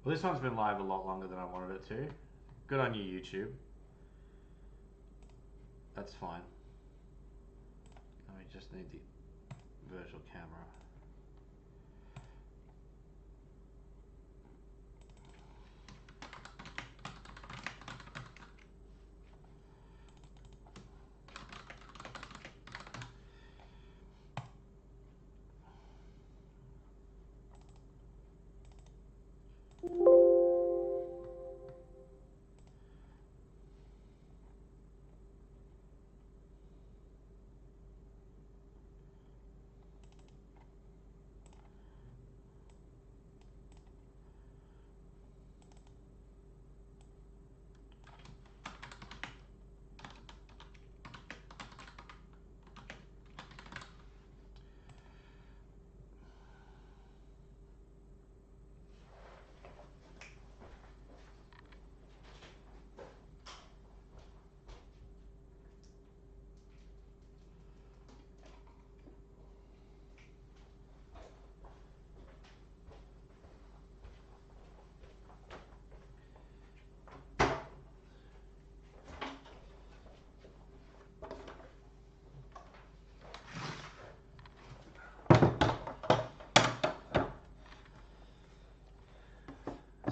Well, this one's been live a lot longer than I wanted it to. Good on you, YouTube. That's fine. Now we just need the virtual camera.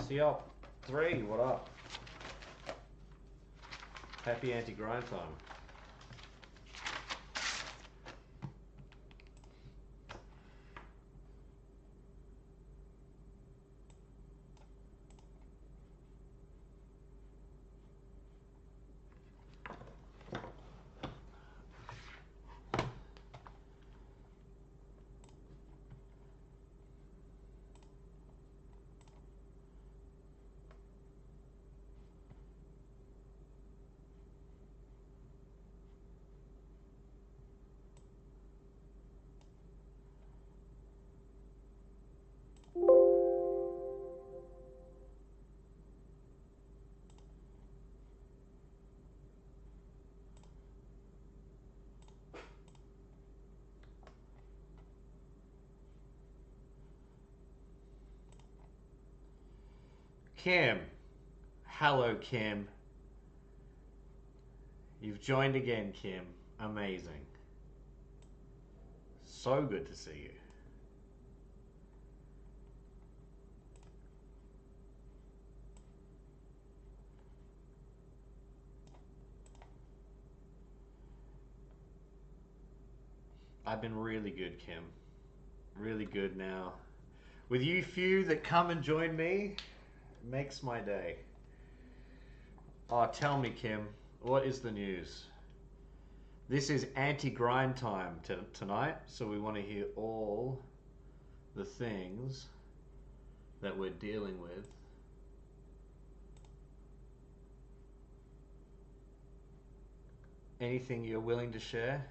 CL3, what up? Happy anti-grind time. Kim. Hello, Kim. You've joined again, Kim. Amazing. So good to see you. I've been really good, Kim. Really good now. With you few that come and join me, it makes my day. Oh, tell me, Kim, what is the news? This is anti-grind time tonight, so we want to hear all the things that we're dealing with. Anything you're willing to share?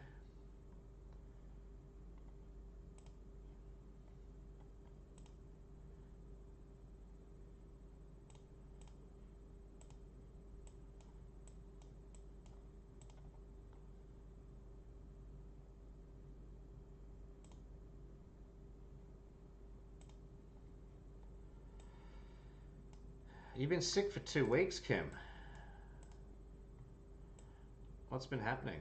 You've been sick for 2 weeks, Kim. What's been happening?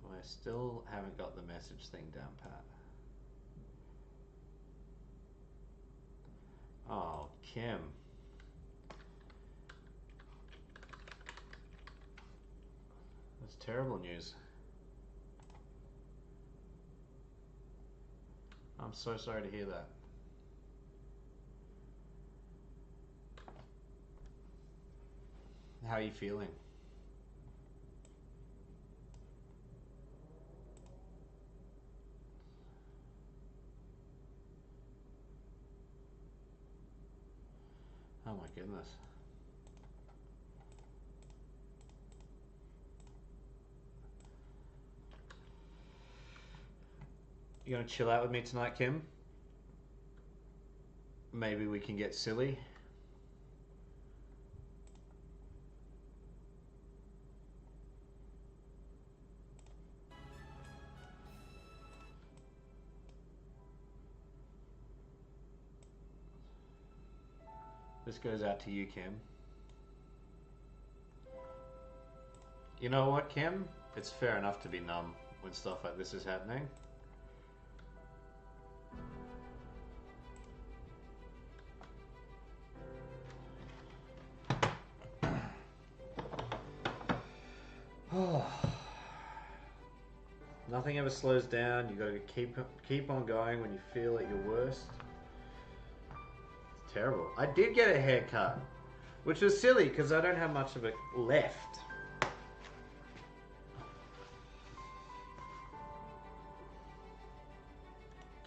Well, I still haven't got the message thing down pat. Oh, Kim. That's terrible news. I'm so sorry to hear that. How are you feeling? Oh my goodness. You gonna chill out with me tonight, Kim? maybe we can get silly. This goes out to you, Kim. You know what, Kim? It's fair enough to be numb when stuff like this is happening. Nothing ever slows down. You gotta keep on going when you feel at your worst. It's terrible. I did get a haircut, which was silly because I don't have much of it left.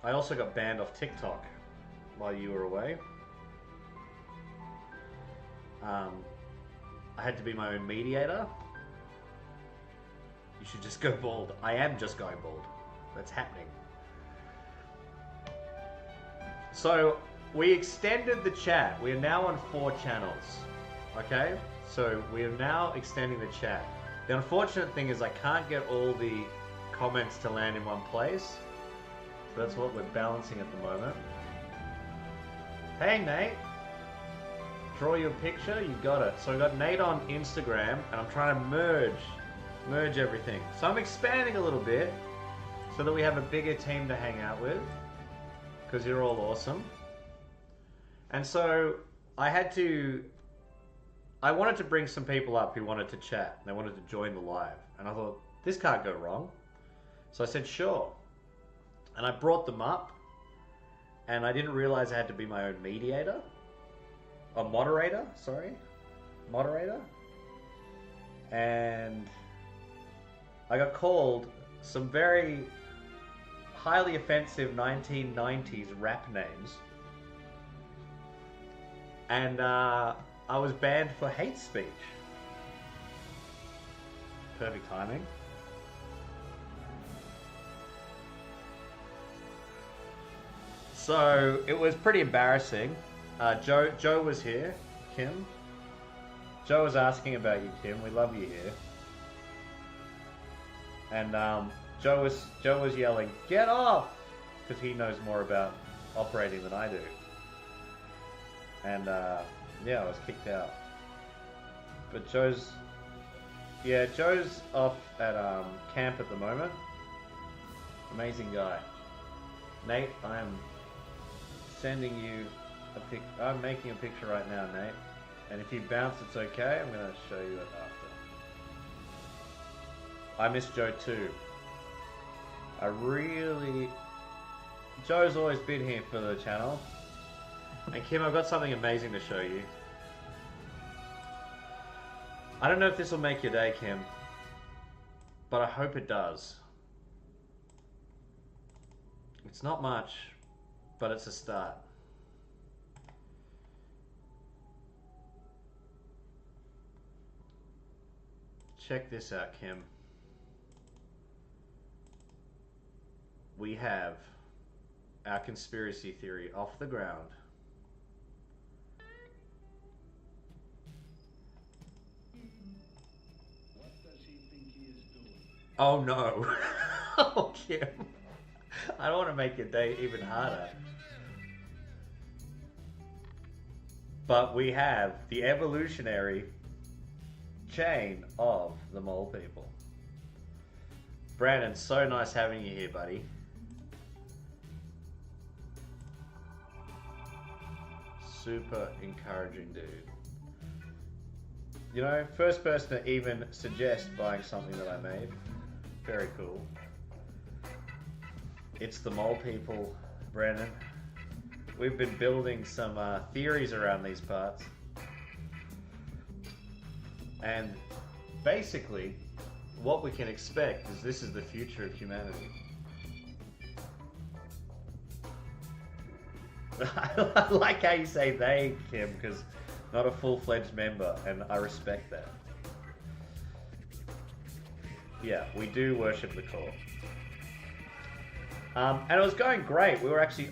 I also got banned off TikTok while you were away. I had to be my own mediator. You should just go bald. I am just going bald. That's happening. So, we extended the chat. We are now on 4 channels. Okay? So, we are now extending the chat. The unfortunate thing is I can't get all the comments to land in one place. So that's what we're balancing at the moment. Hey, Nate. Draw your picture. You got it. So I got Nate on Instagram, and I'm trying to merge everything. So I'm expanding a little bit so that we have a bigger team to hang out with, because you're all awesome. And so I wanted to bring some people up who wanted to chat. They wanted to join the live. And I thought, this can't go wrong. So I said, sure. And I brought them up, and I didn't realize I had to be my own moderator. And I got called some very highly offensive 1990s rap names. And I was banned for hate speech. Perfect timing. So it was pretty embarrassing. Joe was here, Kim. Joe was asking about you, Kim. We love you here. And Joe was yelling, "Get off!" because he knows more about operating than I do. And yeah, I was kicked out. But Joe's off at camp at the moment. Amazing guy. Nate, I'm sending you a pic. I'm making a picture right now, Nate. And if you bounce, it's okay. I'm going to show you it after. I miss Joe too. Joe's always been here for the channel. And Kim, I've got something amazing to show you. I don't know if this will make your day, Kim, but I hope it does. It's not much, but it's a start. Check this out, Kim. We have our conspiracy theory off the ground. What does he think he is doing? Oh no. Oh, Kim. I don't want to make your day even harder. But we have the evolutionary chain of the mole people. Brandon, so nice having you here, buddy. Super encouraging dude. You know, first person to even suggest buying something that I made. Very cool. It's the mole people, Brandon. We've been building some theories around these parts. And basically, what we can expect is this is the future of humanity. I like how you say they, Kim, because not a full-fledged member, and I respect that. Yeah, we do worship the core. And it was going great.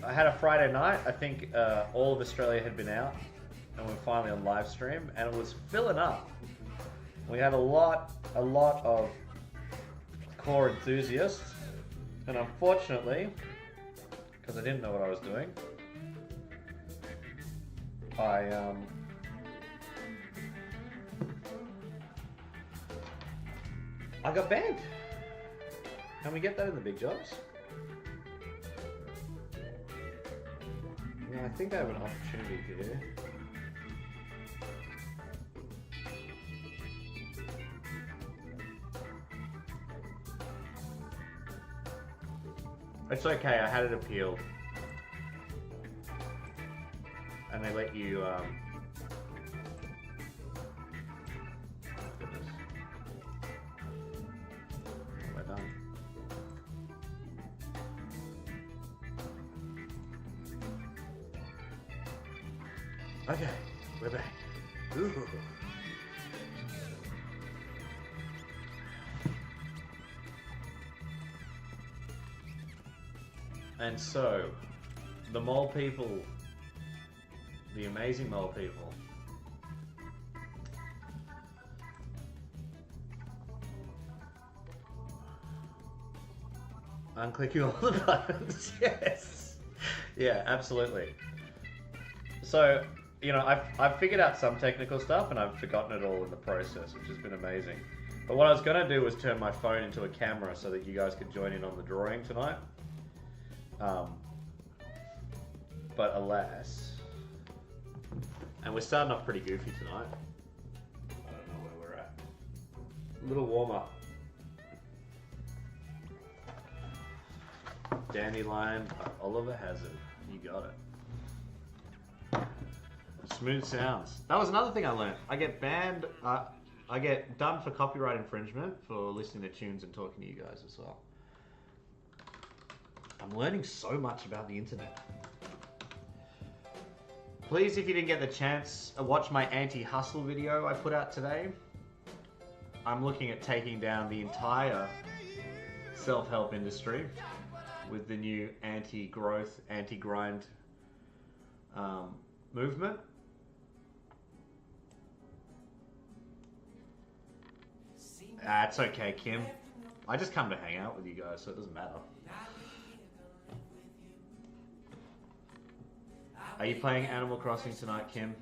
I had a Friday night. I think all of Australia had been out, and we were finally on live stream, and it was filling up. We had a lot of core enthusiasts, and unfortunately, because I didn't know what I was doing, I got banned. Can we get that in the big jobs? Yeah, I think I have an opportunity here. It's okay, I had it appealed. And they let you, goodness. What have I done? Okay, we're back. Ooh. And so, the mole people, the amazing mole people, unclicking all the buttons, yes. Yeah, absolutely. So, you know, I've figured out some technical stuff and I've forgotten it all in the process, which has been amazing. But what I was going to do was turn my phone into a camera so that you guys could join in on the drawing tonight. But alas, and we're starting off pretty goofy tonight. I don't know where we're at. A little warm up. Dandelion, Oliver Hazard. You got it. Smooth sounds. That was another thing I learned. I get banned. I get done for copyright infringement for listening to tunes and talking to you guys as well. I'm learning so much about the internet. Please, if you didn't get the chance, watch my anti-hustle video I put out today. I'm looking at taking down the entire self-help industry with the new anti-growth, anti-grind movement. It's okay, Kim. I just come to hang out with you guys, so it doesn't matter. Are you playing Animal Crossing tonight, Kim?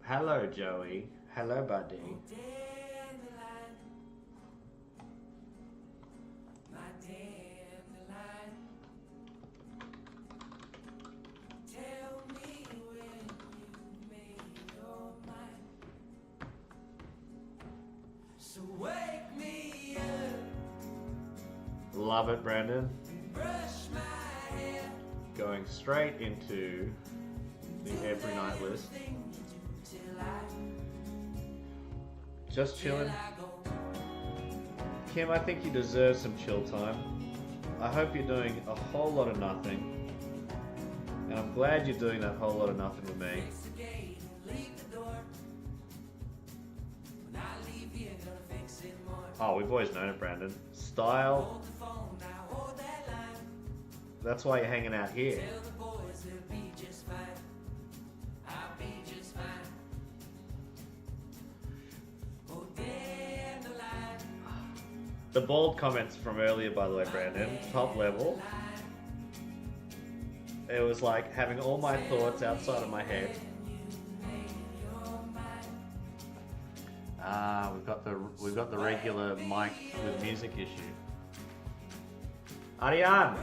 Hello, Joey. Hello, buddy. Love it, Brandon. Going straight into the every night list. Just chilling. Kim, I think you deserve some chill time. I hope you're doing a whole lot of nothing. And I'm glad you're doing that whole lot of nothing with me. Oh, we've always known it, Brandon. Style. That's why you're hanging out here. The bald comments from earlier, by the way, Brandon, top level. It was like having all my thoughts outside of my head. We've got the regular mic with music issue. Ariane,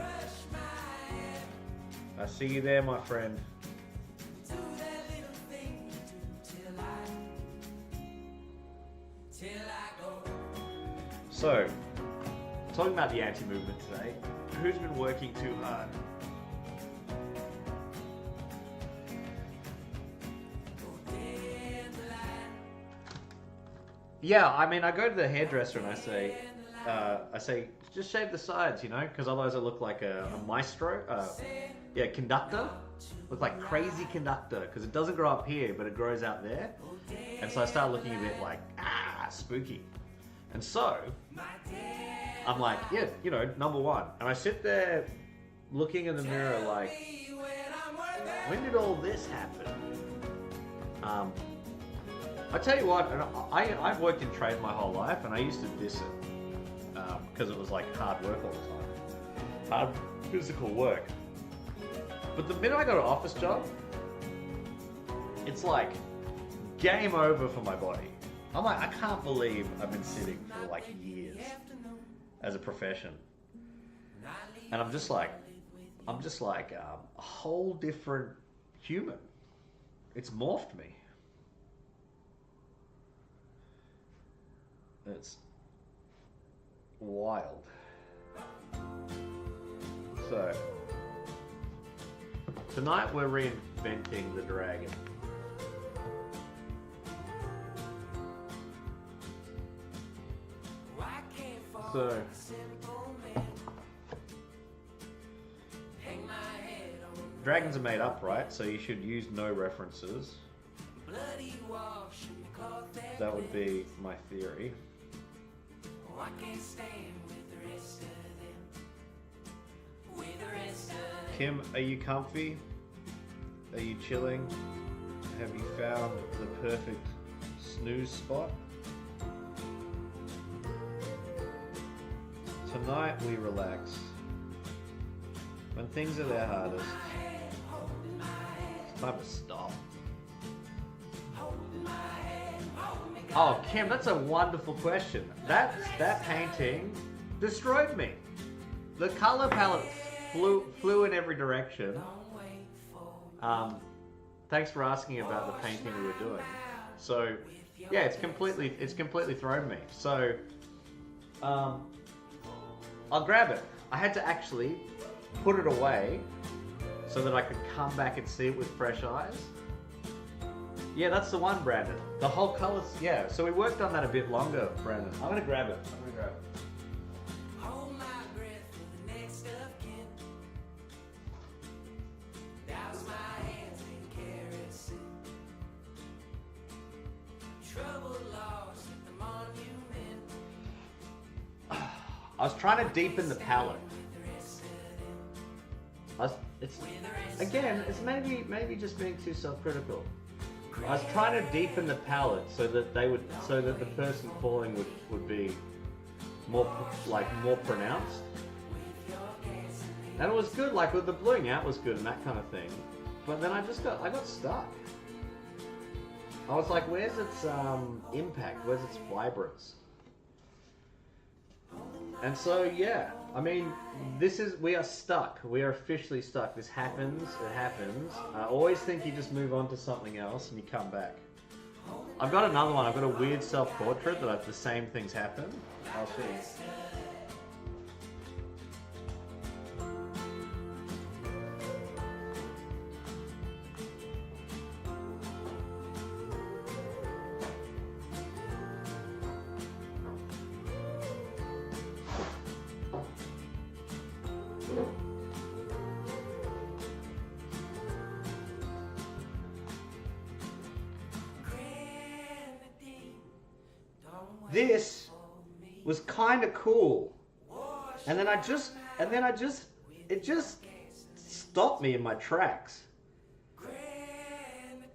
I see you there, my friend. So, talking about the anti-movement today, who's been working too hard? Yeah, I mean, I go to the hairdresser and I say, just shave the sides, you know, because otherwise I look like a maestro, conductor. Look like crazy conductor, because it doesn't grow up here, but it grows out there. And so I start looking a bit like, spooky. And so, I'm like, yeah, you know, number one. And I sit there looking in the mirror like, when did all this happen? I tell you what, and I've worked in trade my whole life, and I used to diss it because it was like hard work all the time, hard physical work. But the minute I got an office job, it's like game over for my body. I'm like, I can't believe I've been sitting for like years as a profession, and I'm just like a whole different human. It's morphed me. It's wild. So, tonight we're reinventing the dragon. So, dragons are made up, right? So you should use no references. That would be my theory. Kim, are you comfy? Are you chilling? Have you found the perfect snooze spot? Tonight we relax. When things are their hardest, it's time to stop. Oh, Kim, that's a wonderful question. That painting destroyed me. The color palette flew in every direction. Thanks for asking about the painting we were doing. So, yeah, it's completely thrown me. So, I'll grab it. I had to actually put it away so that I could come back and see it with fresh eyes. Yeah, that's the one, Brandon. The whole colors, yeah. So we worked on that a bit longer, Brandon. I'm gonna grab it. Hold my breath for the next of kin. Douse my hands in kerosene. Trouble lost at the monument. I was trying to deepen the palette. It's maybe just being too self-critical. I was trying to deepen the palette so that the person falling would be more pronounced. And it was good, like with the bluing out was good and that kind of thing. But then I got stuck. I was like, where's its impact? Where's its vibrance? And so, yeah, I mean, we are stuck. We are officially stuck. This happens, it happens. I always think you just move on to something else and you come back. I've got another one. I've got a weird self-portrait that the same things happen. I'll show you. This was kind of cool, and then it just stopped me in my tracks.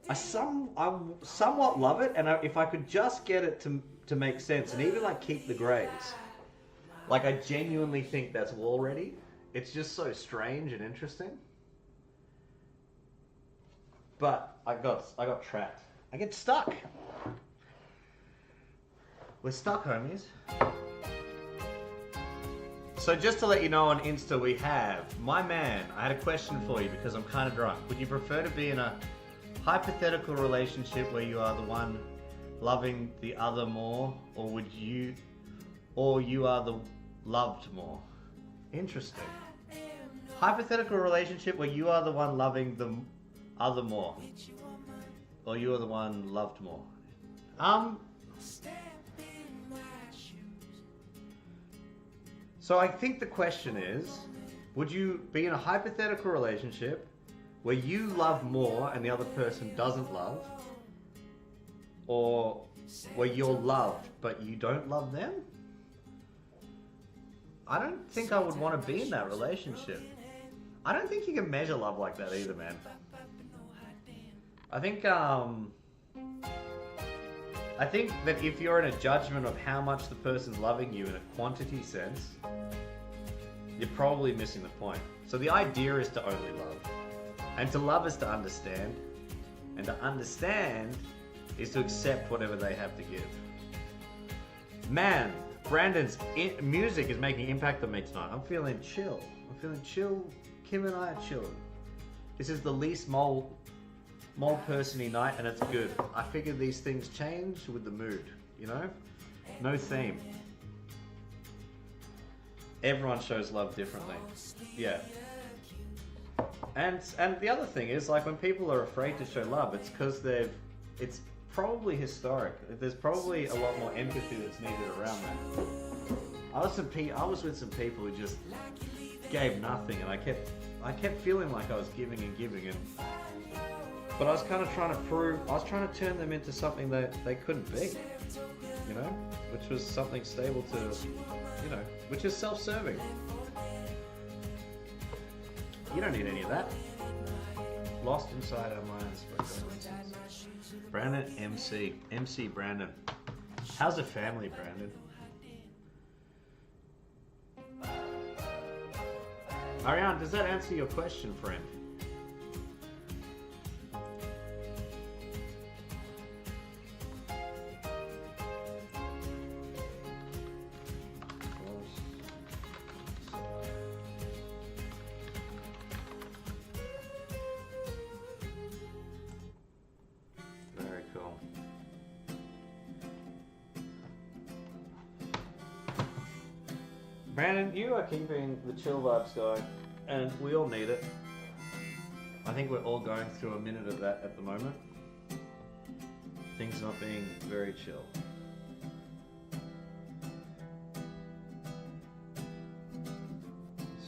I somewhat love it, and if I could just get it to make sense, and even like keep the grays, like I genuinely think that's wall ready. It's just so strange and interesting. But I got trapped. I get stuck. We're stuck, homies. So just to let you know, on Insta we have, my man, I had a question for you because I'm kind of drunk. Would you prefer to be in a hypothetical relationship where you are the one loving the other more, or you are the loved more? Interesting. Hypothetical relationship where you are the one loving the other more, or you are the one loved more. So I think the question is, would you be in a hypothetical relationship where you love more and the other person doesn't love? Or where you're loved but you don't love them? I don't think I would want to be in that relationship. I don't think you can measure love like that either, man. I think that if you're in a judgment of how much the person's loving you in a quantity sense, you're probably missing the point. So the idea is to only love. And to love is to understand. And to understand is to accept whatever they have to give. Man, Brandon's music is making impact on me tonight. I'm feeling chill. Kim and I are chilling. This is the least mole person-y night, and it's good. I figure these things change with the mood, you know? No theme. Everyone shows love differently. Yeah. And the other thing is, like, when people are afraid to show love, it's because it's probably historic. There's probably a lot more empathy that's needed around that. I was with some people who just gave nothing, and I kept feeling like I was giving, but I was kind of trying to turn them into something that they couldn't be, you know, which was something stable to, you know, which is self-serving. You don't need any of that. Lost inside our minds. Brandon MC Brandon. How's the family, Brandon? Ariane, does that answer your question, friend? Very cool. Brandon, you are keeping the chill vibes going, and we all need it. I think we're all going through a minute of that at the moment. Things not being very chill.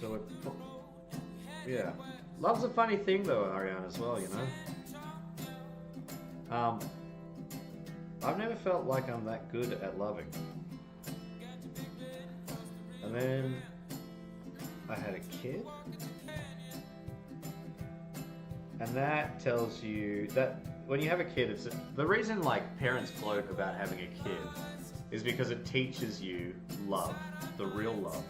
So yeah. Love's a funny thing though, Ariane, as well, you know? I've never felt like I'm that good at loving. And then I had a kid, and that tells you that when you have a kid, it's the reason like parents gloat about having a kid is because it teaches you love, the real love.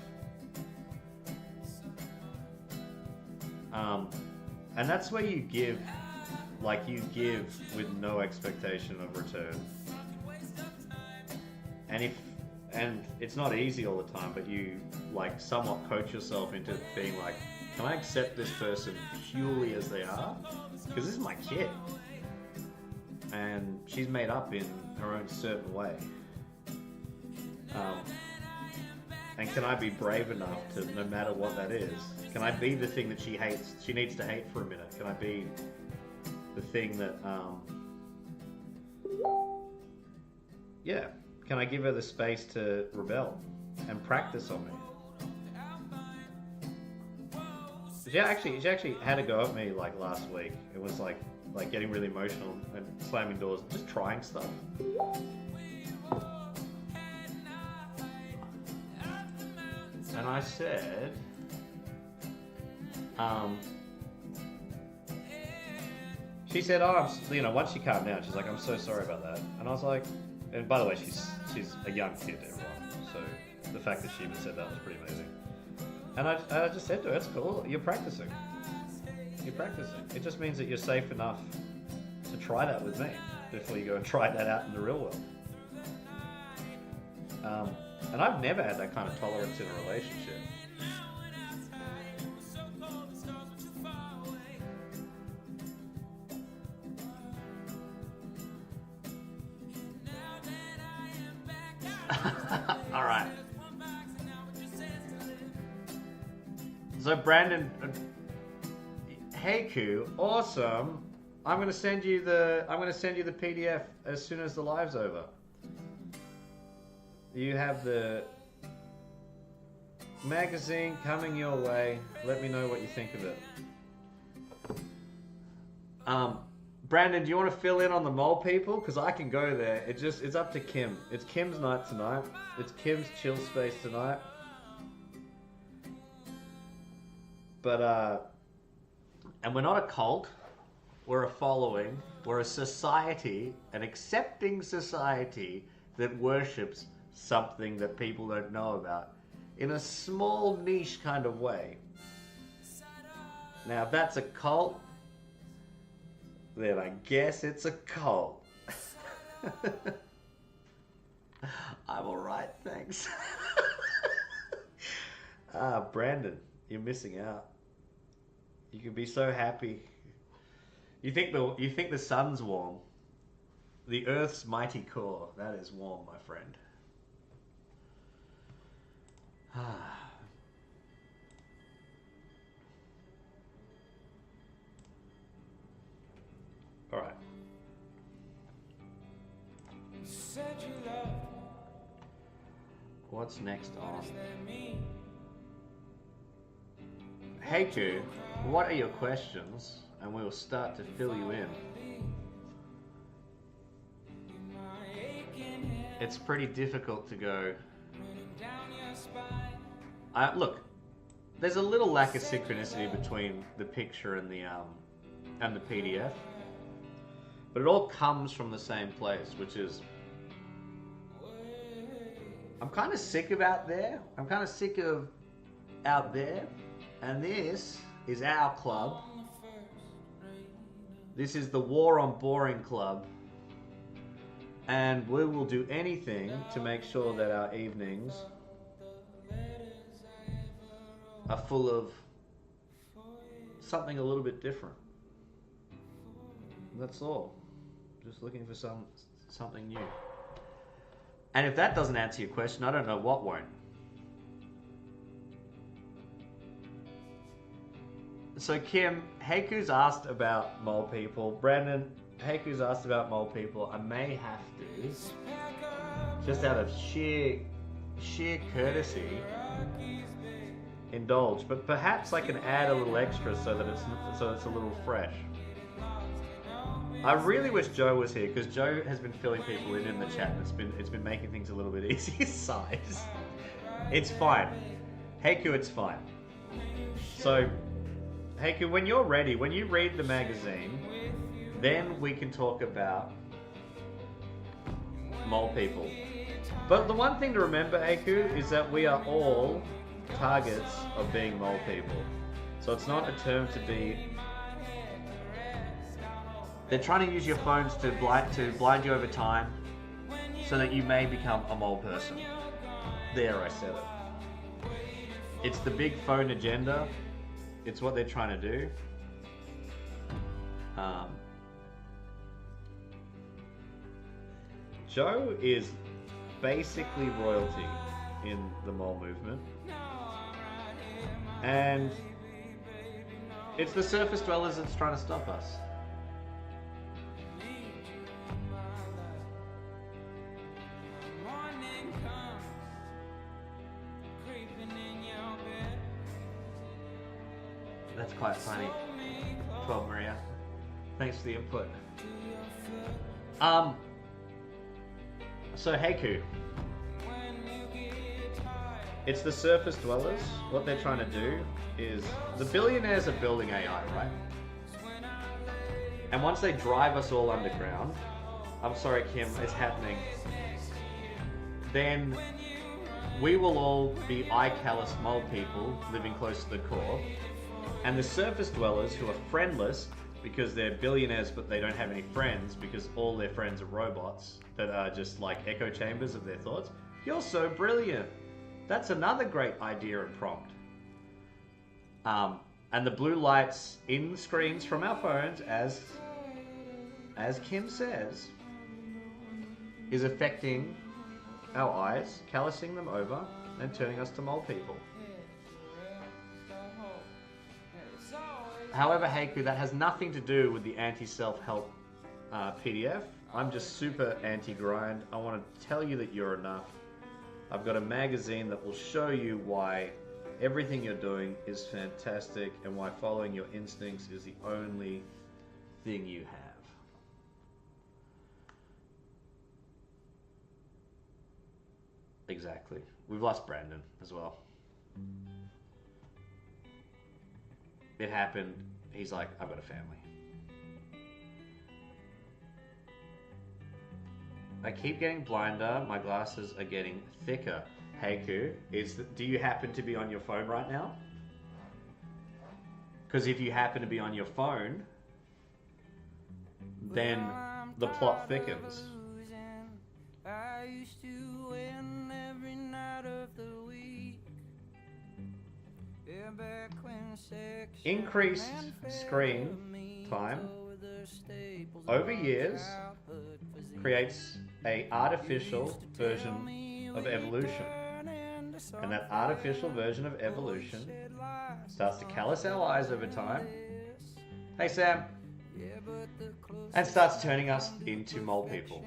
And that's where you give with no expectation of return. And it's not easy all the time, but you like somewhat coach yourself into being like, can I accept this person purely as they are? Because this is my kid. And she's made up in her own certain way. And can I be brave enough to, no matter what that is, can I be the thing that she hates, she needs to hate for a minute? Can I be the thing that, yeah. Can I give her the space to rebel and practice on me? She actually had a go at me like last week. It was like getting really emotional and slamming doors, just trying stuff. And I said, she said, oh, once she calmed down, she's like, I'm so sorry about that. And I was like, and by the way, she's a young kid, everyone. So the fact that she even said that was pretty amazing. And I just said to her, it's cool. You're practicing. It just means that you're safe enough to try that with me before you go and try that out in the real world. And I've never had that kind of tolerance in a relationship. All right. So Brandon, hey Q, awesome. I'm gonna send you the PDF as soon as the live's over. You have the magazine coming your way. Let me know what you think of it. Brandon, do you want to fill in on the mole people? Because I can go there. It's up to Kim. It's Kim's night tonight. It's Kim's chill space tonight. But and we're not a cult. We're a following. We're a society, an accepting society that worships something that people don't know about in a small niche kind of way. Now, if that's a cult, then I guess it's a cult. I'm alright, thanks. Brandon, you're missing out. You can be so happy. You think the sun's warm. The Earth's mighty core, that is warm, my friend. Alright. What's next on? Heiku, what are your questions? And we'll start to fill you in. It's pretty difficult to go. Look, there's a little lack of synchronicity between the picture and the PDF, but it all comes from the same place, which is I'm kind of sick of out there. I'm kind of sick of out there, and this is our club. This is the War on Boring Club, and we will do anything to make sure that our evenings are full of something a little bit different. That's all. Just looking for something new. And if that doesn't answer your question, I don't know what won't. So Kim, Heiku's asked about mole people. Brandon, Heiku's asked about mole people. I may have to, just out of sheer courtesy, indulge. But perhaps I can add a little extra so that it's a little fresh. I really wish Joe was here because Joe has been filling people in the chat. And it's been making things a little bit easier. Size. It's fine. Heiku, it's fine. So. Heiku, when you're ready, when you read the magazine, then we can talk about mole people. But the one thing to remember, Heiku, is that we are all targets of being mole people. So it's not a term to be... They're trying to use your phones to blind you over time so that you may become a mole person. There, I said it. It's the big phone agenda. It's what they're trying to do. Joe is basically royalty in the mole movement. And it's the surface dwellers that's trying to stop us. That's quite funny. 12 Maria. Thanks for the input. So Heiku. It's the surface dwellers. What they're trying to do is the billionaires are building AI, right? And once they drive us all underground, I'm sorry Kim, it's happening, then we will all be eye-callous mole people living close to the core. And the surface dwellers who are friendless because they're billionaires but they don't have any friends because all their friends are robots that are just like echo chambers of their thoughts. You're so brilliant. That's another great idea and prompt. And the blue lights in screens from our phones, as Kim says, is affecting our eyes, callousing them over and turning us to mole people. However, Heiku, that has nothing to do with the anti-self-help PDF. I'm just super anti-grind. I want to tell you that you're enough. I've got a magazine that will show you why everything you're doing is fantastic and why following your instincts is the only thing you have. Exactly. We've lost Brandon as well. it happened, he's like, I've got a family. I keep getting blinder. My glasses are getting thicker. Heiku, do you happen to be on your phone right now? Because if you happen to be on your phone, then the plot thickens. I used to win every night of the week. Yeah, back when sex Increased screen time over years creates a artificial version of evolution. And that artificial version of evolution starts to callous our eyes over time. Hey Sam. And starts turning us into mole people.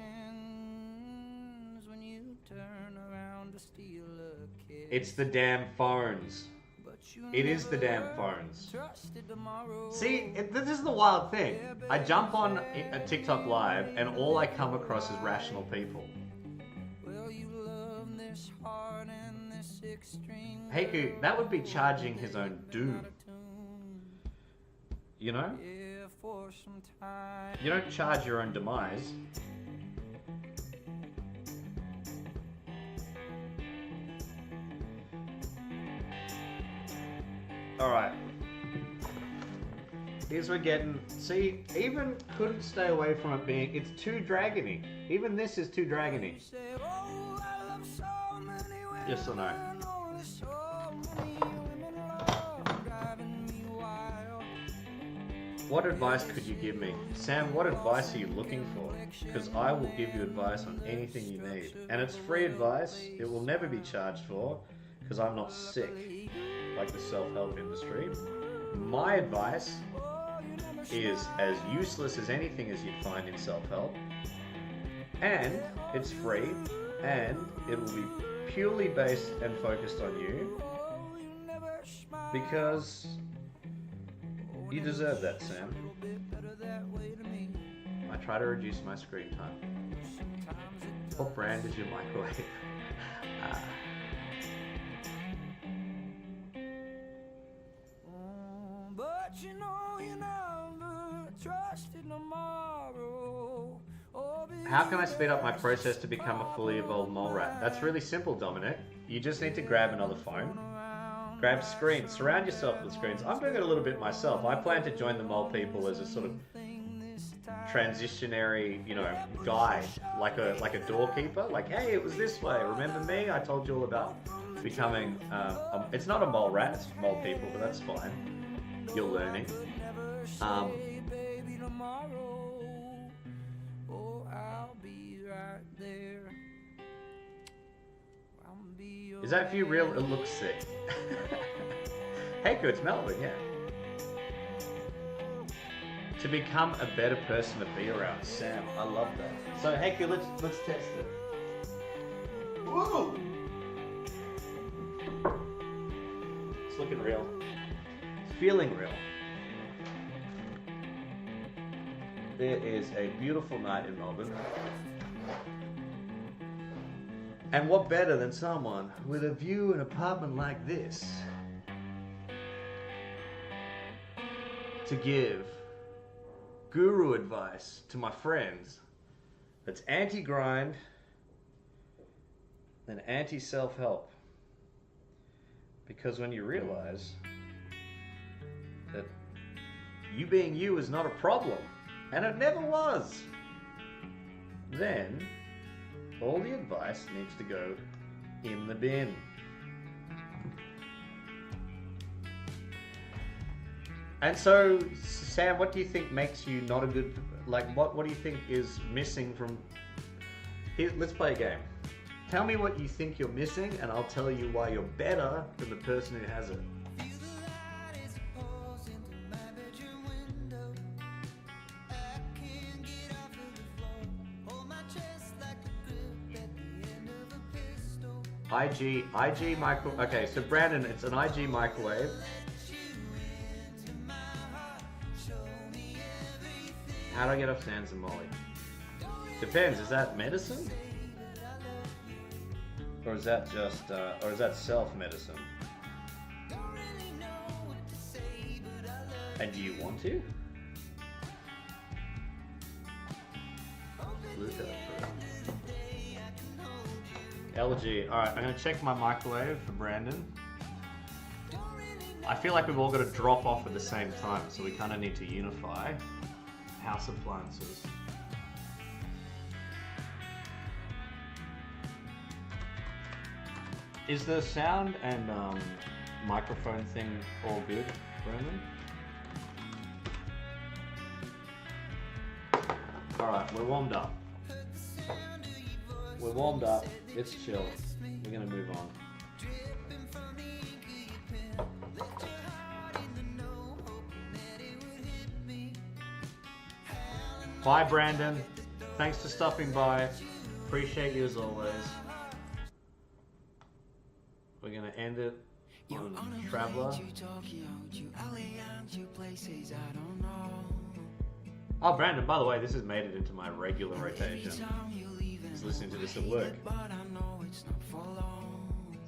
It's the damn phones. It is the damn phones. See, this is the wild thing. I jump on a TikTok live and all I come across is rational people. Heiku, that would be charging his own doom. You know? You don't charge your own demise. Alright. Here's we're getting... See, even couldn't stay away from it being... It's too dragony. Even this is too dragony. Yes or no? What advice could you give me? Sam, what advice are you looking for? Because I will give you advice on anything you need. And it's free advice. It will never be charged for. Because I'm not sick. Like the self-help industry. My advice is as useless as anything as you'd find in self-help. And it's free. And it will be purely based and focused on you. Because... you deserve that, Sam. I try to reduce my screen time. What brand is your microwave? But you know you never trusted tomorrow. How can I speed up my process to become a fully evolved mole rat? That's really simple, Dominic. You just need to grab another phone. Grab screens. Surround yourself with screens. I'm doing it a little bit myself. I plan to join the mole people as a sort of transitionary, guide, like a doorkeeper. Like, hey, it was this way. Remember me? I told you all about becoming. It's not a mole rat. It's mole people, but that's fine. You're learning. Is that view real? It looks sick. Hey, good, it's Melbourne, yeah. To become a better person to be around. Sam, I love that. So, hey, good, let's test it. Woo! It's looking real. It's feeling real. It is a beautiful night in Melbourne. And what better than someone with a view in an apartment like this to give guru advice to my friends that's anti-grind and anti-self-help. Because when you realize that you being you is not a problem, and it never was, then all the advice needs to go in the bin. And so, Sam, what do you think makes you not a good... what do you think is missing from... Here, let's play a game. Tell me what you think you're missing, and I'll tell you why you're better than the person who has it. IG micro... Okay, so Brandon, it's an IG microwave. How do I get off Sans and Molly? Depends, is that medicine? Or is that just, or is that self-medicine? And do you want to? LG. Alright, I'm gonna check my microwave for Brandon. I feel like we've all got to drop off at the same time, so we kind of need to unify house appliances. Is the sound and microphone thing all good, Brandon? Alright, we're warmed up. We're warmed up. It's chill. We're gonna move on. Bye, Brandon. Thanks for stopping by. Appreciate you as always. We're gonna end it on Traveler. Oh, Brandon, by the way, this has made it into my regular rotation. He's listening to this at work.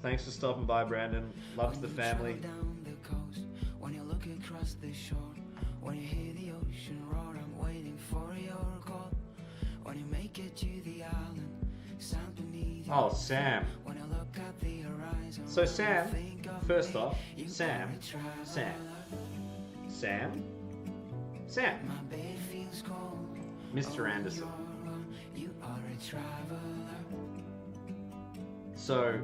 Thanks for stopping by, Brandon. Love to the family. When you look across the shore, when you hear the ocean roar, I'm waiting for your call. When you make it to the island, stand beneath. Oh, Sam. When I look at the horizon. So Sam, first off, Sam. My bed feels cold. Mr. Anderson. You are a traveler. So,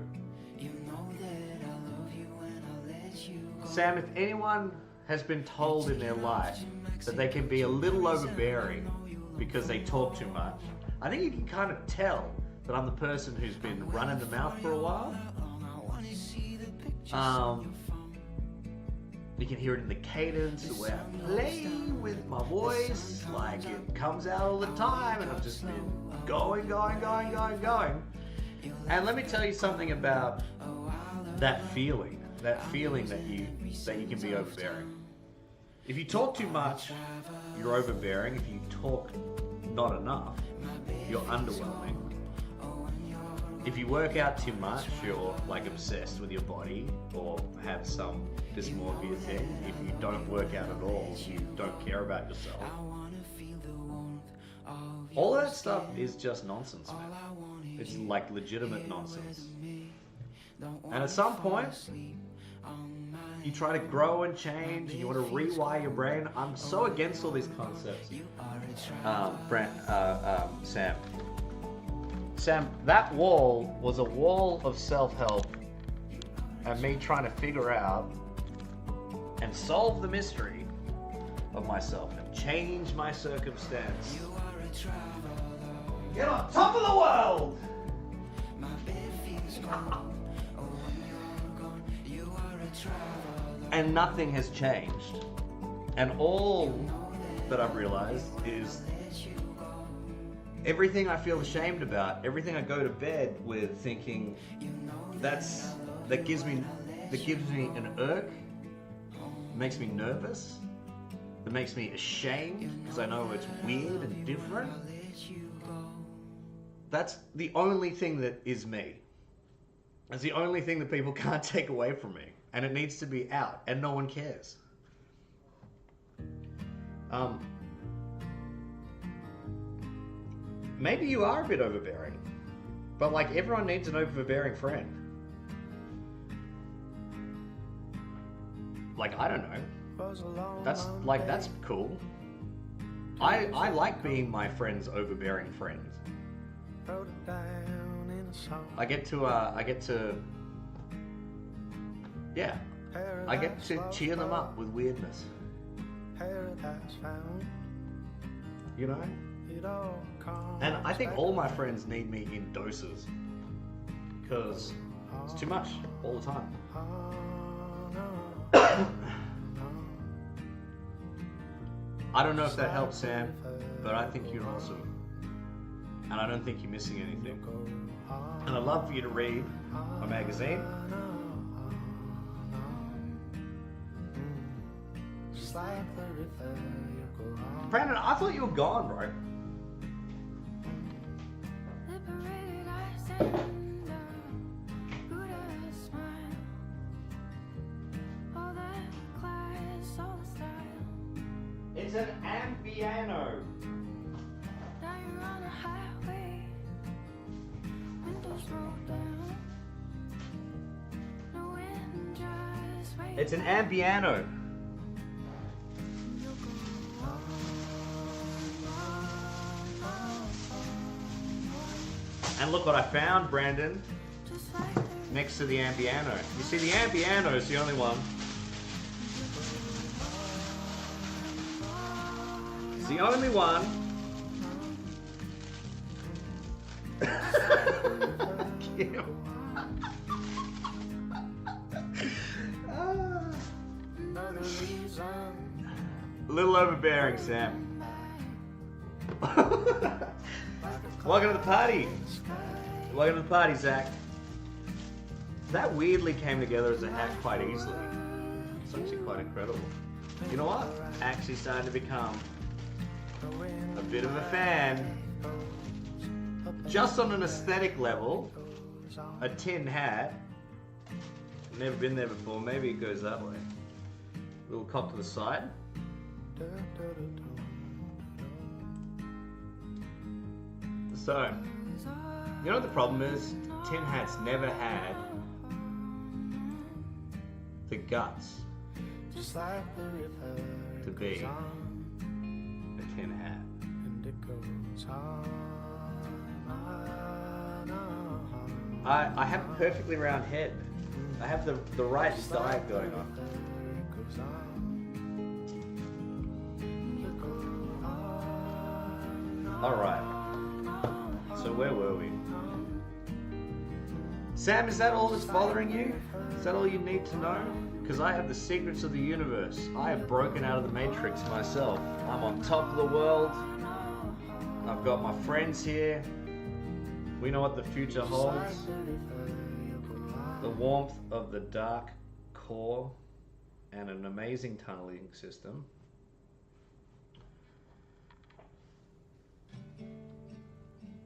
You know that I love you when I let you go. Sam, if anyone has been told in their life that they can be a little overbearing because they talk too much, I think you can kind of tell that I'm the person who's been running the mouth for a while. You can hear it in the cadence, the way I play with my voice, like it comes out all the time, and I've just been going. And let me tell you something about that feeling that you can be overbearing. If you talk too much, you're overbearing. If you talk not enough, you're underwhelming. If you work out too much, you're like obsessed with your body or have some dysmorphia thing. If you don't work out at all, you don't care about yourself. All that stuff is just nonsense, man. It's like legitimate nonsense. And at some point, you try to grow and change and you want to rewire your brain. I'm so against all these concepts. Sam, that wall was a wall of self-help and me trying to figure out and solve the mystery of myself and change my circumstance. Get on top of the world! And nothing has changed. And all that I've realized is everything I feel ashamed about, everything I go to bed with thinking that gives me an irk, makes me nervous, that makes me ashamed because I know it's weird and different. That's the only thing that is me. That's the only thing that people can't take away from me. And it needs to be out, and no one cares. Maybe you are a bit overbearing, but like everyone needs an overbearing friend. Like, I don't know. That's cool. I like being my friend's overbearing friend. I get to cheer them up with weirdness. You know? And I think all my friends need me in doses. Because it's too much all the time. I don't know if that helps, Sam, but I think you're awesome. And I don't think you're missing anything. And I'd love for you to read my magazine. Brandon, I thought you were gone, bro. Liberated, I stand up, Buddha smile. All that class, all the style. It's an Ampiano. Now you're on a highway. Windows rolled down. No wind just waits. It's an Ampiano. And look what I found, Brandon, Just like the next to the Ampiano. You see, the Ampiano is the only one. It's the only one. Kim. A little overbearing, Sam. Welcome to the party. Welcome to the party, Zach. That weirdly came together as a hat quite easily. It's actually quite incredible. You know what? Actually starting to become a bit of a fan. Just on an aesthetic level, a tin hat. Never been there before. Maybe it goes that way. Little cock to the side. So, you know what the problem is? Tin hats never had the guts to be a tin hat. I have a perfectly round head. I have the right style going on. Alright. So where were we? Sam, is that all that's bothering you? Is that all you need to know? Because I have the secrets of the universe. I have broken out of the Matrix myself. I'm on top of the world. I've got my friends here. We know what the future holds. The warmth of the dark core and an amazing tunneling system.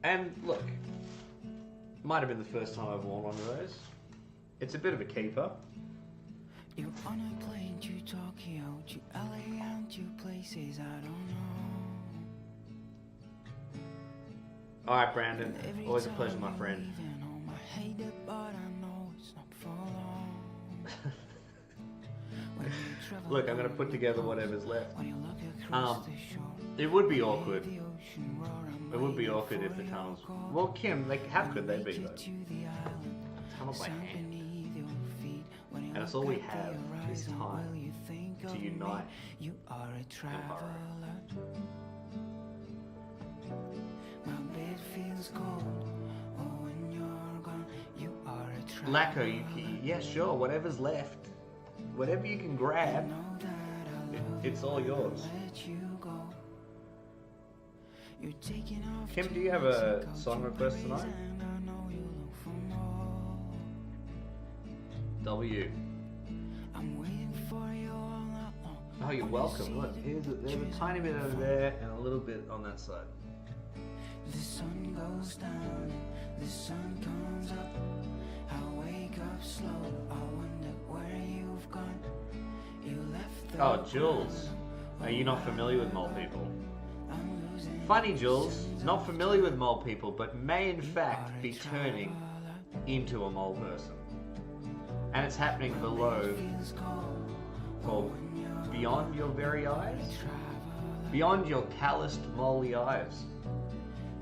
And look, might have been the first time I've worn one of those. It's a bit of a keeper. You're on a plane to Tokyo, to LA and to places I don't know. Alright, Brandon. Always a pleasure, my friend. Look, I'm going to put together whatever's left. It would be awkward. It would be awkward if the tunnels... Well, Kim, like, how could they be, though? Tunnel by hand. And it's all we have is time to unite and burrow. Lacko, yeah, sure, whatever's left. Whatever you can grab, it's all yours. Kim, do you have a song request tonight? W. Oh, you're welcome. Look, there's a tiny bit over there and a little bit on that side. The sun goes down, the sun comes up. I wake up slow, I wonder where you've gone. You left the Oh, Jules. Are you not familiar with mole people? Funny, Jules. Not familiar with mole people, but may in fact be turning into a mole person. And it's happening below, or beyond your very eyes? Beyond your calloused, moley eyes.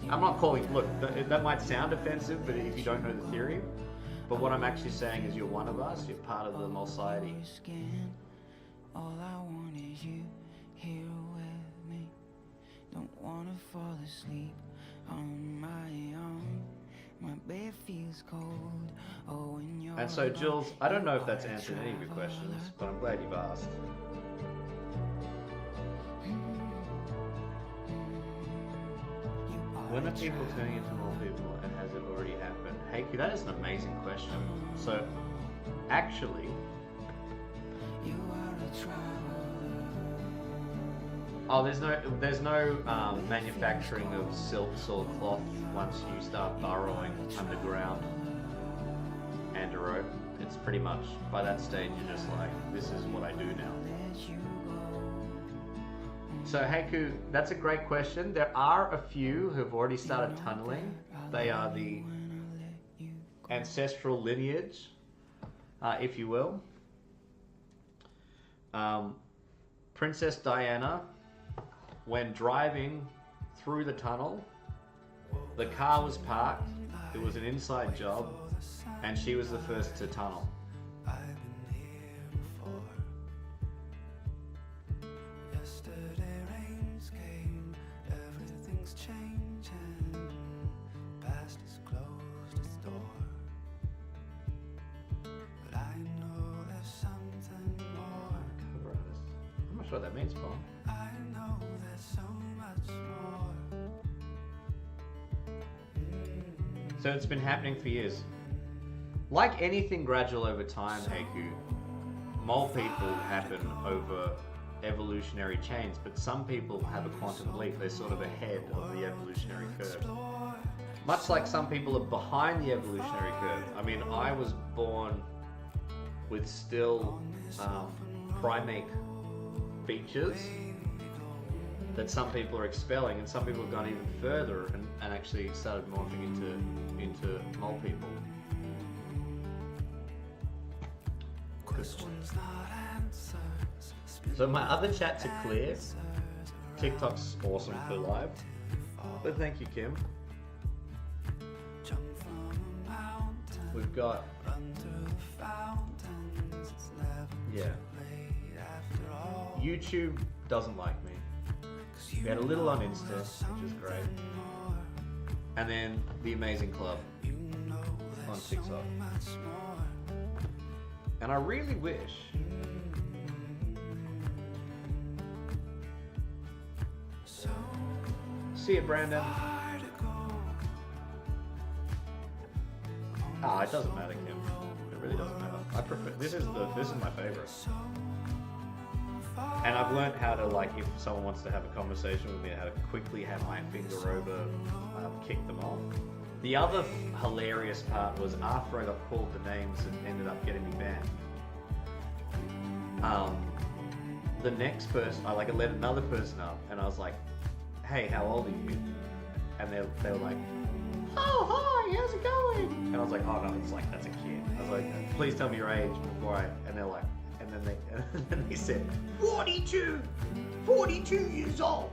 I'm not calling, look, that might sound offensive, but if you don't know the theory, but what I'm actually saying is you're one of us, you're part of the Moleciety. All I want is you here with me. Don't wanna fall asleep on my own. My bed feels cold. Oh, when you're And so, Jules, I don't know if that's answered any of your questions, but I'm glad you've asked. When are people turning into more people, and has it already happened? Hey, that is an amazing question. So, actually, oh, there's no manufacturing of silks or cloth once you start burrowing underground and a rope. It's pretty much, by that stage, you're just like, this is what I do now. So Heiku, that's a great question. There are a few who've already started tunneling. They are the ancestral lineage, if you will. Princess Diana, when driving through the tunnel, the car was parked, it was an inside job, and she was the first to tunnel. Yesterday rains came, everything's changing. Past is closed its door, but I know there's something more. Cover artist. I'm not sure what that means, Paul. I know there's so much more. So it's been happening for years. Like anything gradual over time, Heiku, mole people happen over evolutionary chains, but some people have a quantum leap. They're sort of ahead of the evolutionary curve. Much like some people are behind the evolutionary curve. I mean, I was born with still primate features that some people are expelling, and some people have gone even further and actually started morphing into mole people. So my other chats are clear. TikTok's awesome for live. But thank you, Kim. We've got... Yeah. YouTube doesn't like me. We had a little on Insta, which is great. And then The Amazing Club on TikTok. And I really wish... See you, Brandon. Ah, it doesn't matter, Kim. It really doesn't matter. I prefer this is my favorite. And I've learned how to, like, if someone wants to have a conversation with me, how to quickly have my finger over, kick them off. The other hilarious part was after I got called the names and ended up getting me banned. The next person, I let another person up, and I was like, "Hey, how old are you?" And they were like, "Oh, hi, how's it going?" And I was like, "Oh no, it's like that's a kid." I was like, "Please tell me your age before I." And they're like, and then they said, 42 years old.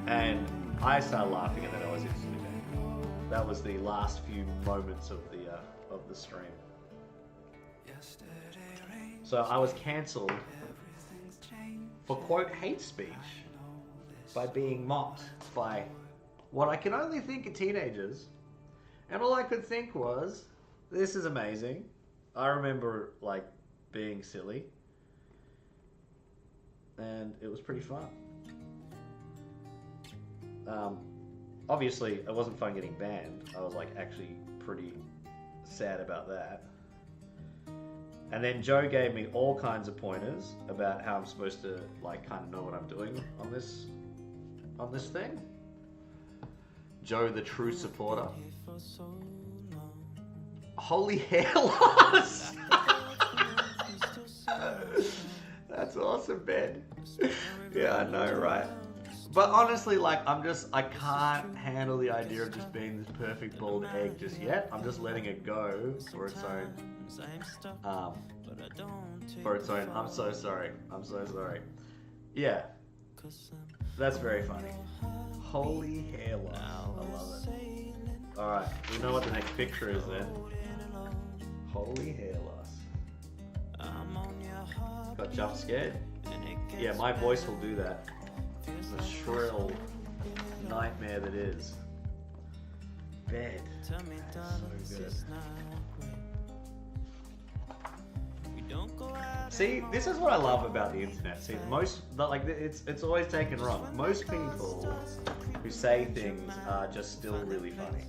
And I started laughing, and then I was instantly banned. That was the last few moments of the stream. So I was cancelled for quote hate speech by being mocked by what I can only think are teenagers. And all I could think was, this is amazing. I remember like being silly. And it was pretty fun. Obviously, it wasn't fun getting banned. I was like actually pretty sad about that. And then Joe gave me all kinds of pointers about how I'm supposed to like kind of know what I'm doing on this thing. Joe, the true supporter. Holy hair loss! That's awesome, Ben. Yeah, I know, right? But honestly, like, I can't handle the idea of just being this perfect bald egg just yet. I'm just letting it go for its own. I'm so sorry. Yeah. That's very funny. Holy hair loss. I love it. Alright, we know what the next picture is then. Holy hair loss. Got jump scared? Yeah, my voice will do that. The shrill nightmare that is. Bed. That's so good. See, this is what I love about the internet. See, it's always taken wrong. Most people who say things are just still really funny.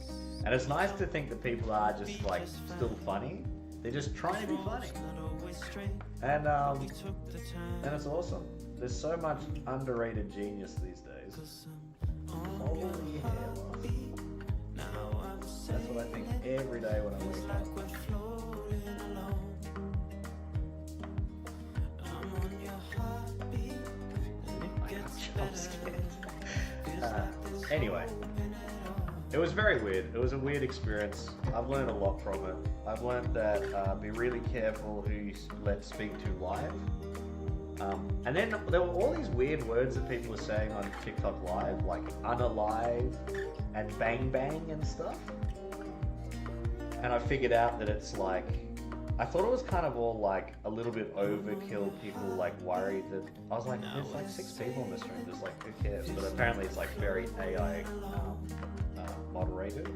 And it's nice to think that people are just like still funny. They're just trying to be funny. And it's awesome. There's so much underrated genius these days. Holy hair loss. That's what I think every day when I wake up. I can't Anyway, it was very weird. It was a weird experience. I've learned a lot from it. I've learned that be really careful who you let speak to live. And then there were all these weird words that people were saying on TikTok Live, like unalive and bang bang and stuff. And I figured out that it's like, I thought it was kind of all like a little bit overkill, people like worried that, I was like, there's like 6 people in this room, there's like, who cares? But apparently it's like very AI moderated.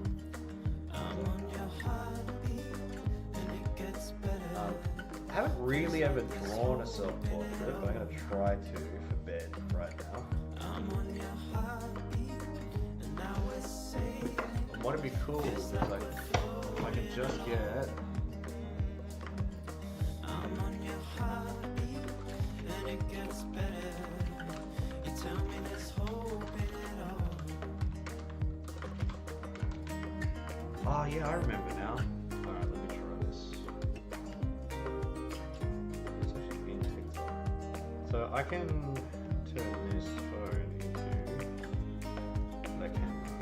I haven't really ever drawn a self-portrait, but I'm going to try to for bed right now. What'd be cool is like, if I could just get... Oh yeah, I remember now. Alright, let me try this. It's actually been TikTok. So I can turn this phone into the camera.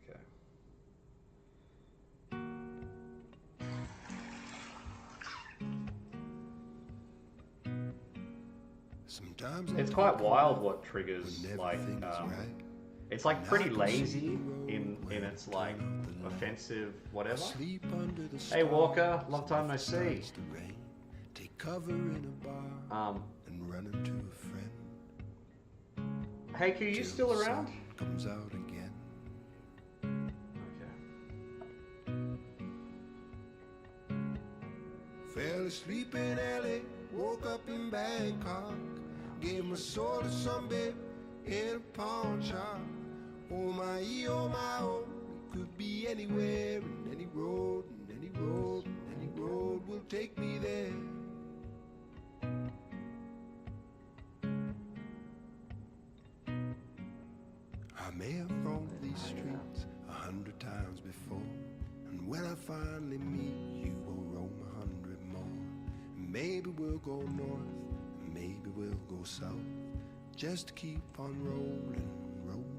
Okay. Sometimes It's quite wild what triggers like it's like pretty lazy in its like offensive whatever. Hey Walker, long time no see. Take cover in a bar and run into a friend. Hey Q, you still around? Comes out again. Okay. Fell asleep in LA, woke up in Bangkok. Gave my soul to some babe in a pawn shop. Oh my, oh, it could be anywhere, and any road, and any road, and any road will take me there. I may have roamed these streets 100 times before, and when I finally meet you, we'll roam 100 more. And maybe we'll go north, and maybe we'll go south. Just keep on rolling, rolling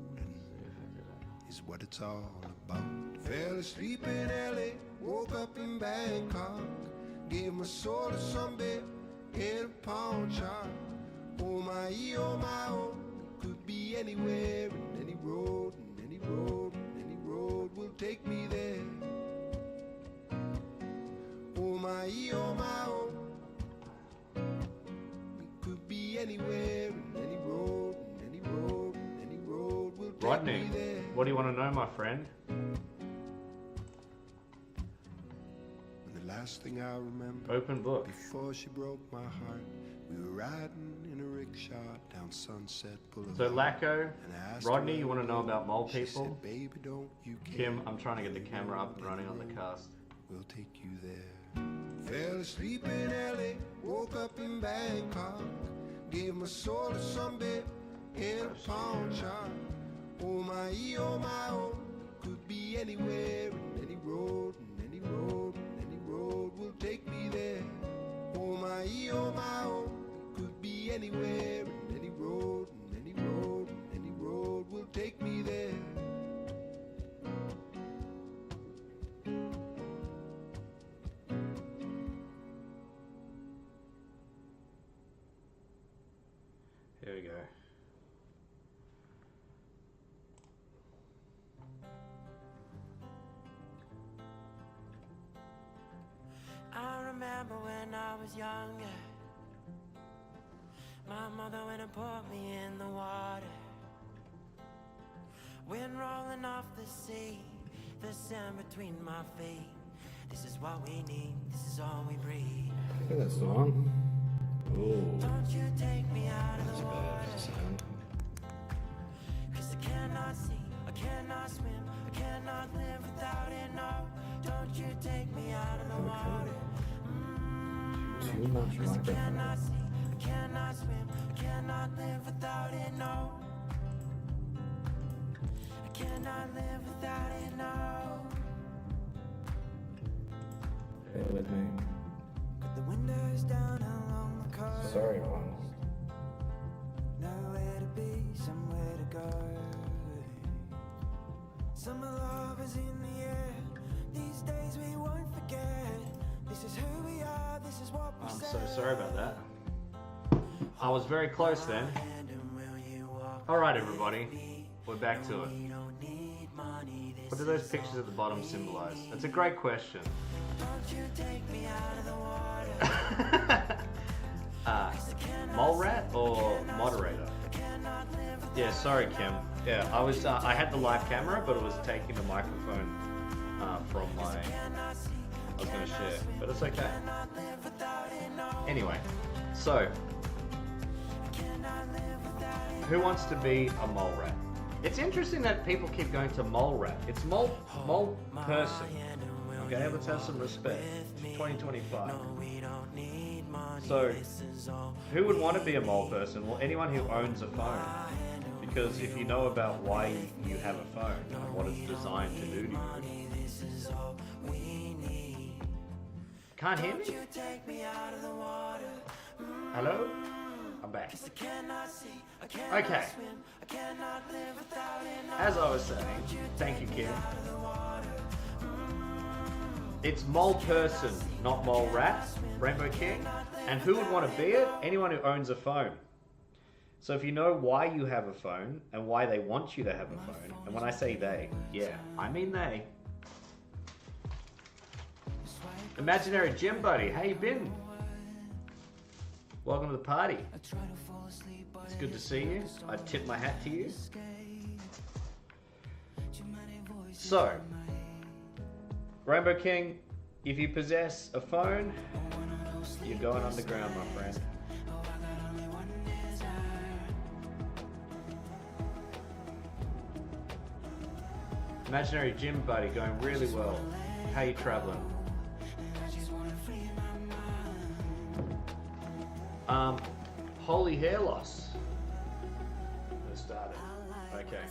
is what it's all about. Fell asleep in LA, woke up in Bangkok. Gave my soul to some babe in a pawn shop. Oh my, oh, it could be anywhere, and any road, and any road, and any road will take me there. Oh my, oh, it could be anywhere, and any road, and any road, and any road will take Rodney, me there. what do you want to know, my friend? And the last thing I remember, Open book. before she broke my heart, we were riding in a rickshaw down Sunset Boulevard. So Lacko, And I asked Rodney, her you want to know about mole she people? said, baby, don't you care. Kim, I'm trying to get the camera up and running on the cast. We'll take you there. Fell asleep in LA, woke up in Bangkok. Gave my soul to some babe in a pawn shop. Oh my, oh, could be anywhere, and any road, and any road, and any road will take me there. Oh my, oh, could be anywhere, and any road, and any road, and any road will take me there. Here we go. I remember when I was younger, my mother went and put me in the water. Wind rolling off the sea, the sand between my feet. This is what we need, this is all we breathe. Look at that song. Oh, Don't you take me out of that's the bad water, sound. 'cause I cannot see, I cannot swim, I cannot live without it, no. Don't you take me out of the water. Too much Cause I microphone. cannot see, I cannot swim, I cannot live without it, no. I cannot live without it, no. Bear with me. The windows down along the coast. Sorry, ones. Nowhere to be, somewhere to go. Summer love is in the air. These days we won't forget. This is who we are, this is what we I'm say. so sorry about that. I was very close then. Alright everybody, we're back to it. What do those pictures at the bottom symbolize? That's a great question. Mole rat or moderator? Yeah, sorry Kim. Yeah, I had the live camera, but it was taking the microphone from my... I was going to share, but it's okay. Anyway, so... Who wants to be a mole rat? It's interesting that people keep going to mole rat. It's mole person. Okay, let's have some respect. It's 2025. So, who would want to be a mole person? Well, anyone who owns a phone. Because if you know about why you have a phone and what it's designed to do to you. Can't hear me? Hello? I'm back. Okay. As I was saying, thank you, Kim. It's mole person, not mole rat, Rainbow King. And who would want to be it? Anyone who owns a phone. So if you know why you have a phone and why they want you to have a phone, and when I say they, yeah, I mean they. Imaginary Gym Buddy, how you been? Welcome to the party. It's good to see you. I tip my hat to you. So, Rainbow King, if you possess a phone, you're going underground, my friend. Imaginary Gym Buddy going really well. How you traveling? Holy hair loss. Let's start it. Okay.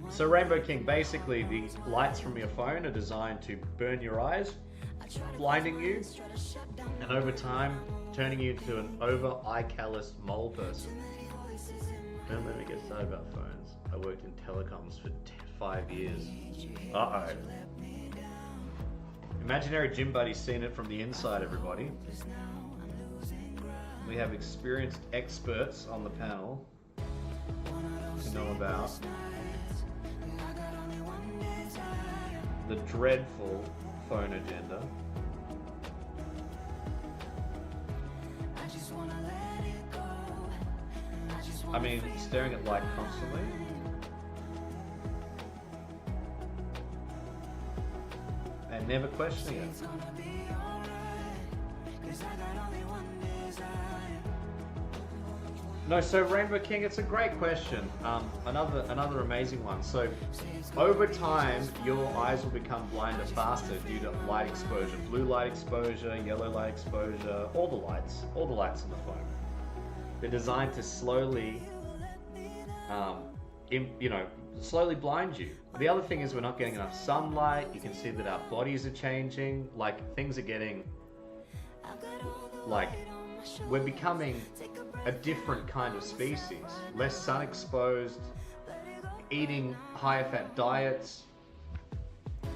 So Rainbow King, basically the lights from your phone are designed to burn your eyes, blinding you, and over time turning you into an over eye calloused mole person. Don't let me get started about phones. I worked in telecoms for 5 years. Uh-oh. Imaginary Gym Buddy's seen it from the inside, everybody. We have experienced experts on the panel who know about the dreadful phone agenda. I mean, staring at light constantly. And never questioning it. No, so Rainbow King, it's a great question. Another amazing one. So, over time, your eyes will become blinder faster due to light exposure, blue light exposure, yellow light exposure, all the lights on the phone. They're designed to slowly, slowly blind you. The other thing is we're not getting enough sunlight. You can see that our bodies are changing. Like, things are getting, like, we're becoming a different kind of species. Less sun exposed, eating higher fat diets,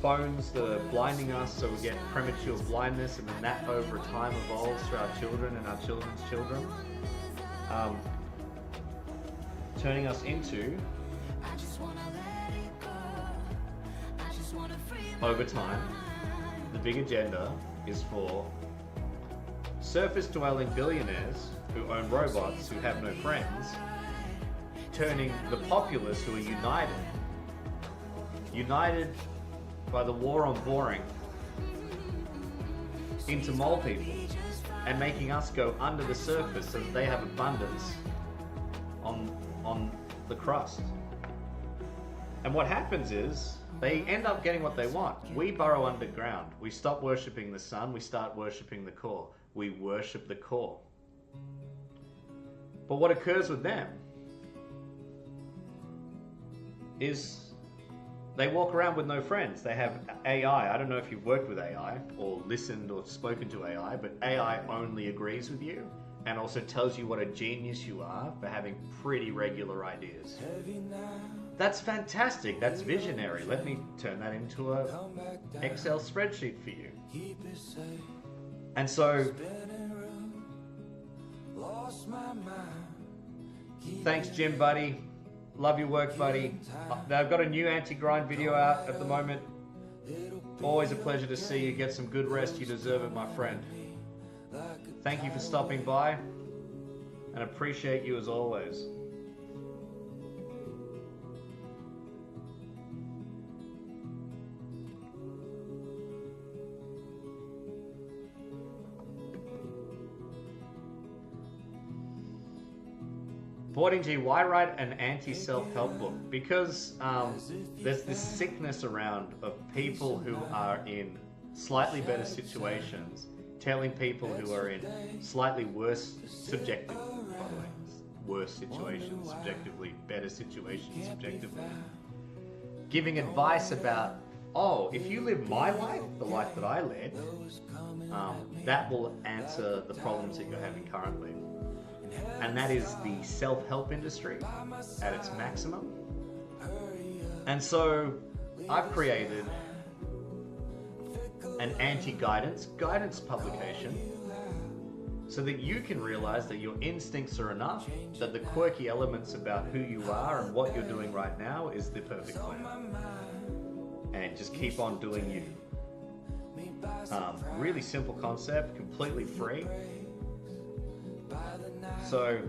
phones that are blinding us so we get premature blindness, and then that over time evolves through our children and our children's children. Turning us into, over time, the big agenda is for surface-dwelling billionaires who own robots who have no friends, turning the populace who are united by the war on boring, into mole people, and making us go under the surface so that they have abundance on the crust. And what happens is they end up getting what they want. We burrow underground. We stop worshipping the sun. We start worshipping the core. We worship the core. But what occurs with them is they walk around with no friends. They have AI. I don't know if you've worked with AI or listened or spoken to AI, but AI only agrees with you and also tells you what a genius you are for having pretty regular ideas. That's fantastic. That's visionary. Let me turn that into a Excel spreadsheet for you. And so, thanks, Jim, buddy. Love your work, buddy. I've got a new anti-grind video out at the moment. Always a pleasure to see you. Get some good rest. You deserve it, my friend. Thank you for stopping by, and appreciate you as always. Boarding G, why write an anti-self-help book? Because there's this sickness around of people who are in slightly better situations telling people who are in slightly worse, subjective, by the way, worse situations, subjectively, better situations, subjectively, giving advice about, oh, if you live my life, the life that I led, that will answer the problems that you're having currently. And that is the self-help industry at its maximum. And so I've created an anti-guidance publication so that you can realize that your instincts are enough, that the quirky elements about who you are and what you're doing right now is the perfect plan. And just keep on doing you. Really simple concept, completely free. So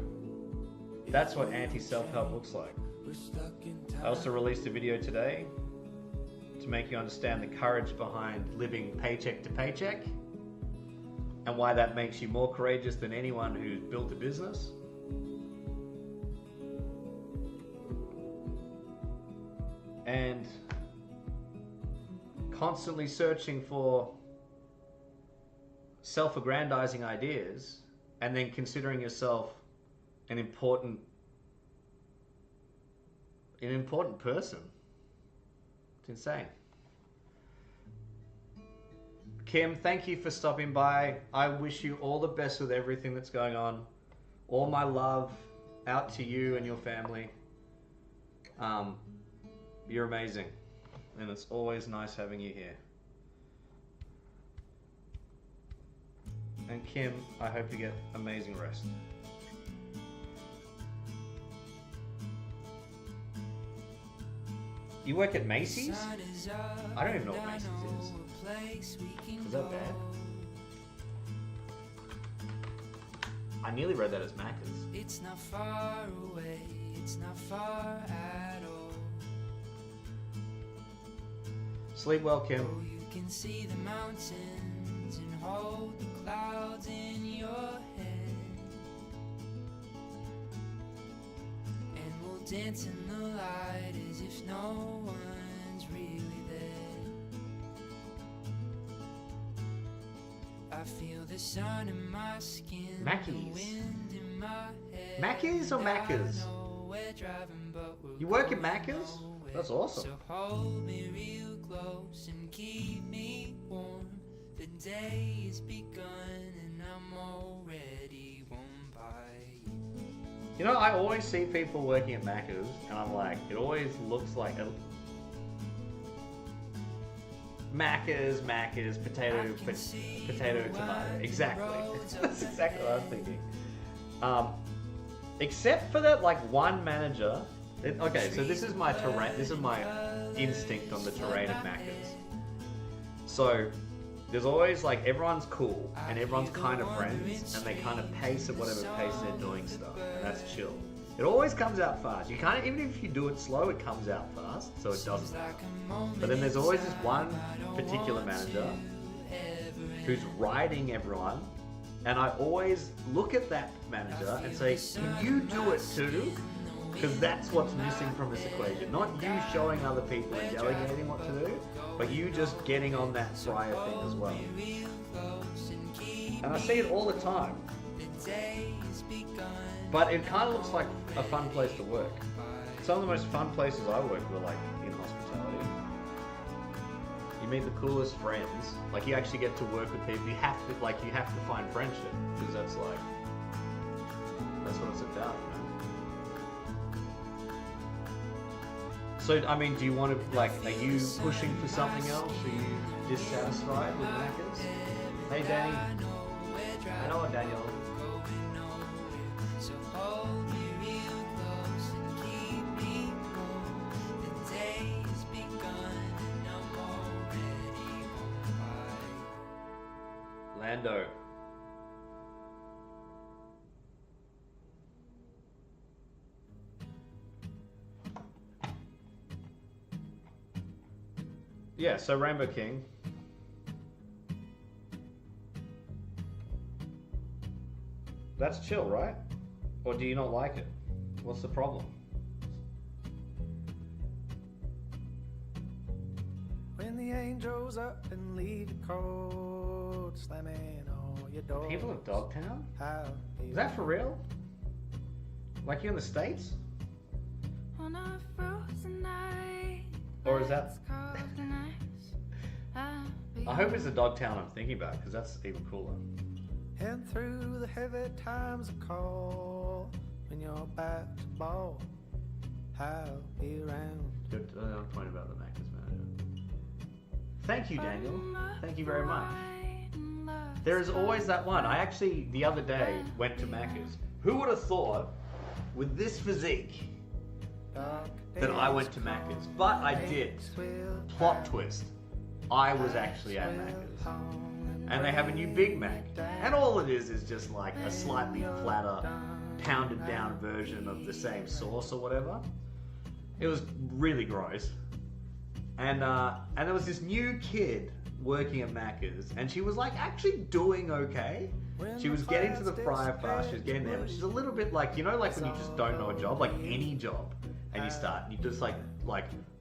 that's what anti-self-help looks like. I also released a video today to make you understand the courage behind living paycheck to paycheck and why that makes you more courageous than anyone who's built a business. And constantly searching for self-aggrandizing ideas and then considering yourself an important person. It's insane. Kim, thank you for stopping by. I wish you all the best with everything that's going on. All my love out to you and your family. You're amazing. And it's always nice having you here. And Kim, I hope you get amazing rest. You work at Macy's? I don't even know what Macy's is. Is that bad? I nearly read that as Macca's. It's not far away, it's not far at all. Sleep well, Kim. Oh, you can see the mountains and hold the clouds in your head. And we'll dance in the light as if no one's really there. I feel the sun in my skin, Mackey's. the wind in my head. Mackey's or Macca's? I know we're driving, but we're You work at going Macca's? nowhere. That's awesome. So hold me real close and keep me warm. The day has begun and I'm already warm by you. You know, I always see people working at Macca's, and I'm like, it always looks like a Macca's, potato, tomato. Exactly. That's exactly what I was thinking. Except for that, like, one manager. Okay, so this is my terrain. This is my instinct on the terrain of Macca's. So there's always, like, everyone's cool and everyone's kind of friends and they kind of pace at whatever pace they're doing stuff, and that's chill. It always comes out fast. You can't, even if you do it slow, it comes out fast, so it doesn't matter. But then there's always this one particular manager who's riding everyone, and I always look at that manager and say, can you do it too? Because that's what's missing from this equation. Not you showing other people and delegating what to do, but you just getting on that prior thing as well. And I see it all the time. But it kind of looks like a fun place to work. Some of the most fun places I work were like in hospitality. You meet the coolest friends. Like you actually get to work with people. You have to find friendship because that's what it's about, you know? So I mean, do you want to are you pushing for something else? Are you dissatisfied with Macca's? Hey Danny. Hello Daniel. Lando. Yeah, so Rainbow King. That's chill, right? Or do you not like it? What's the problem? When the angels up and leave you cold, slamming all your doors. People of Dogtown? How Is that for real? Like you in the States? On a frozen night, Or is that... it's cold and ice. I'll be I hope it's the Dogtown I'm thinking about, because that's even cooler. and through the heavy times of call, when you're about to ball, I'll be around. Good point about the Macca's manager. Thank you, Daniel. Thank you very much. There is always that one. I actually, the other day, went to Macca's. Who would have thought, with this physique, that I went to Macca's? But I did. Plot twist. I was actually at Macca's. And they have a new Big Mac. And all it is just like a slightly flatter, pounded down version of the same sauce or whatever. It was really gross. And there was this new kid working at Macca's, and she was like actually doing okay. She was getting to the fryer fast, she was getting there, but she's a little bit like, you know, like when you just don't know a job, like any job, and you start, and you just like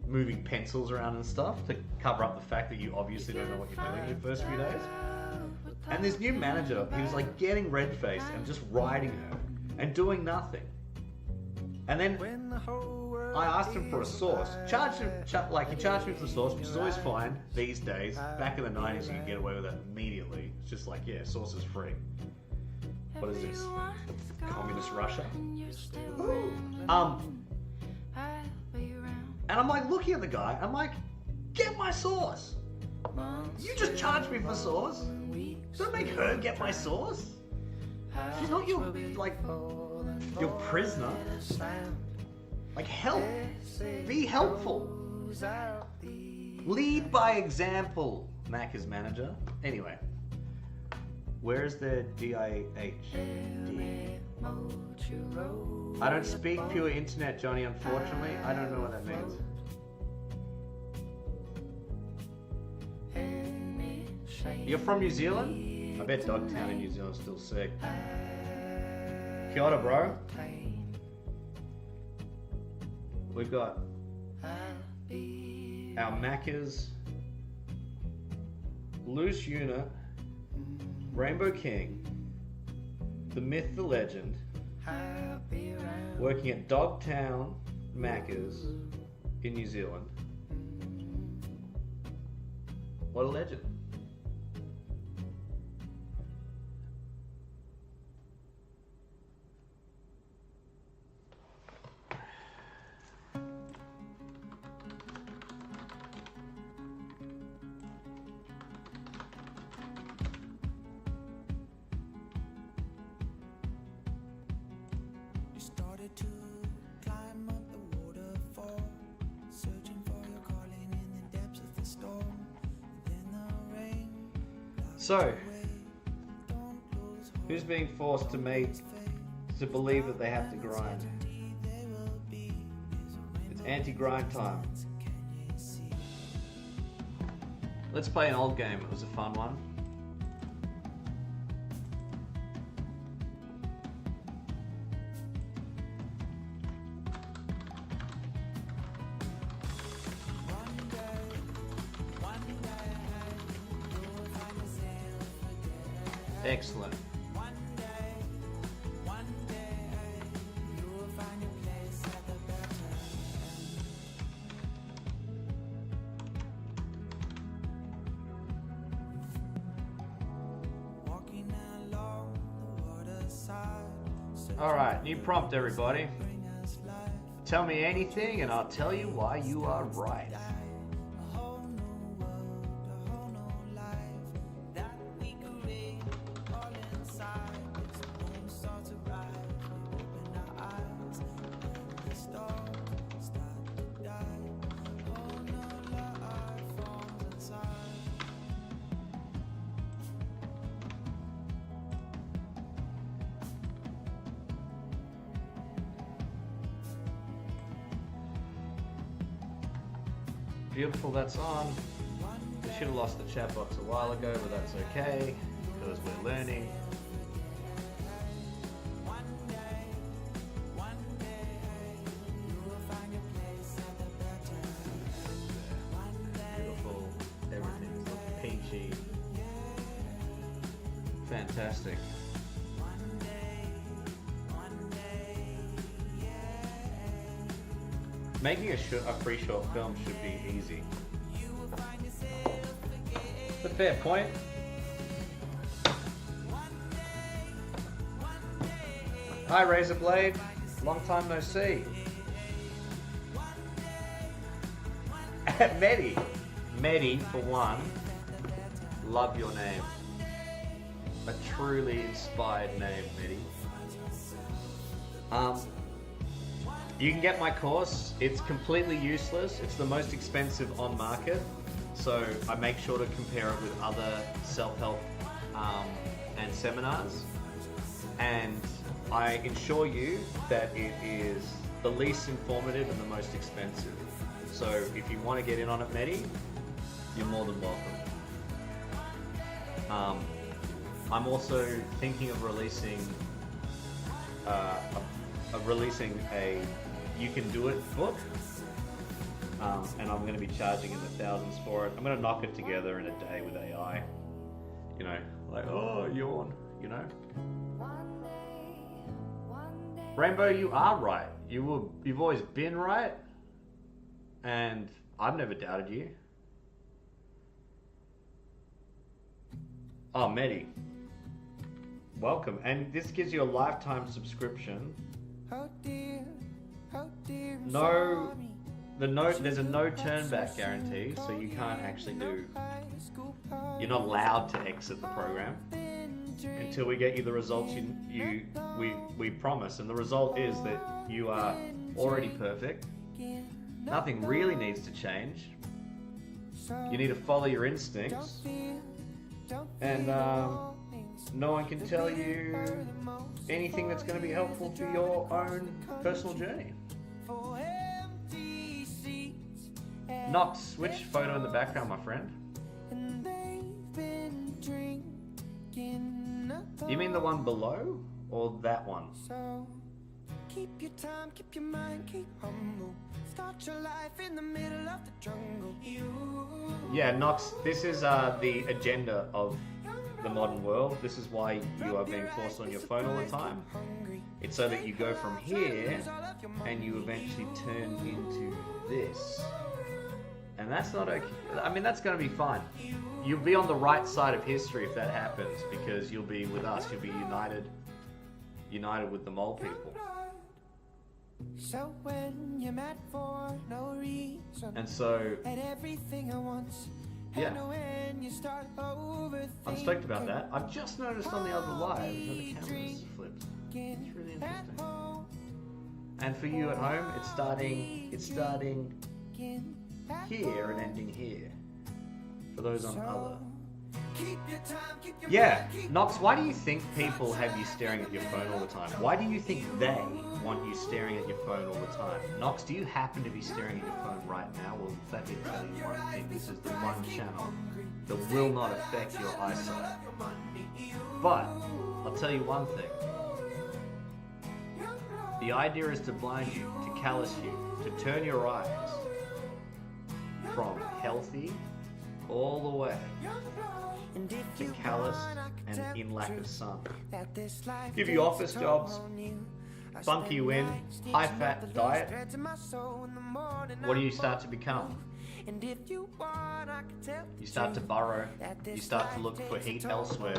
moving pencils around and stuff to cover up the fact that you obviously don't know what you're doing in your first few days. And this new manager, he was like getting red-faced and just riding her and doing nothing. And then When the whole world I asked him for a sauce. He charged me for the sauce, which is always fine these days. Back in the 90s, you could get away with that immediately. It's just like, yeah, sauce is free. What is this? Communist Russia? And I'm like looking at the guy, I'm like, get my sauce. You just charged me for sauce. Don't make her get my sauce. She's not your, like, your prisoner. Like, help. Be helpful. Lead by example, Macca's manager. Anyway. Where's the DIH? I don't speak pure internet, Johnny, unfortunately. I don't know what that means. You're from New Zealand? I bet Dogtown in New Zealand's still sick. Kia ora, bro. We've got our Macca's, Loose Unit, Rainbow King, the myth, the legend, working at Dogtown Macca's in New Zealand. What a legend. You started to climb up the waterfall, searching for your calling in the depths of the storm. Then the rain So, who's being forced to believe that they have to grind? It's anti-grind time. Let's play an old game. It was a fun one. Excellent. Alright, new prompt, everybody. Tell me anything and I'll tell you why you are right. Beautiful, that's on. We should have lost the chat box a while ago, but that's okay, because we're learning. Beautiful, everything's looking peachy. Fantastic. Making a free short film should be easy. It's a fair point. Hi Razorblade, long time no see. Medi for one, love your name. A truly inspired name, Medi. You can get my course. It's completely useless. It's the most expensive on market. So I make sure to compare it with other self-help and seminars. And I assure you that it is the least informative and the most expensive. So if you want to get in on it, Medi, you're more than welcome. I'm also thinking of releasing a You Can Do It book, and I'm going to be charging in the thousands for it. I'm going to knock it together in a day with AI. You know, like, oh, yawn, you know. Rainbow, you are right. You've always been right, and I've never doubted you. Oh, Medi, welcome, and this gives you a lifetime subscription. Oh dear, No, there's a no turn back guarantee, so you can't actually you're not allowed to exit the program until we get you the results we promise. And the result is that you are already perfect. Nothing really needs to change. You need to follow your instincts, and no one can tell you anything that's going to be helpful to your own personal journey. Knox, switch photo in the background, my friend. You mean the one below, or that one? Keep your time, keep your mind, keep humble. Start your life in the middle of the jungle. Yeah, Knox, this is the agenda of the modern world. This is why you are being forced on your phone all the time. It's so that you go from here and you eventually turn into this. And that's not okay. I mean, that's going to be fine. You'll be on the right side of history if that happens, because you'll be with us. You'll be united with the mole people. So when you're mad for no reason, And so, and everything at once, yeah, and when you start overthinking, I'm stoked about that. I've just noticed on the other live that the camera's flipped. It's really interesting. And for you at home, it's starting here and ending here. For those on other. Yeah, Knox, why do you think people have you staring at your phone all the time? Why do you think they want you staring at your phone all the time? Knox, do you happen to be staring at your phone right now? Well, let me tell you one thing. This is the one channel that will not affect your eyesight. But, I'll tell you one thing. The idea is to blind you, to callous you, to turn your eyes from healthy all the way to callous and in lack of sun. Give you office jobs, bunk you in, high-fat diet. What do you start to become? And if you want, I can tell You start to burrow. You start to look for heat elsewhere.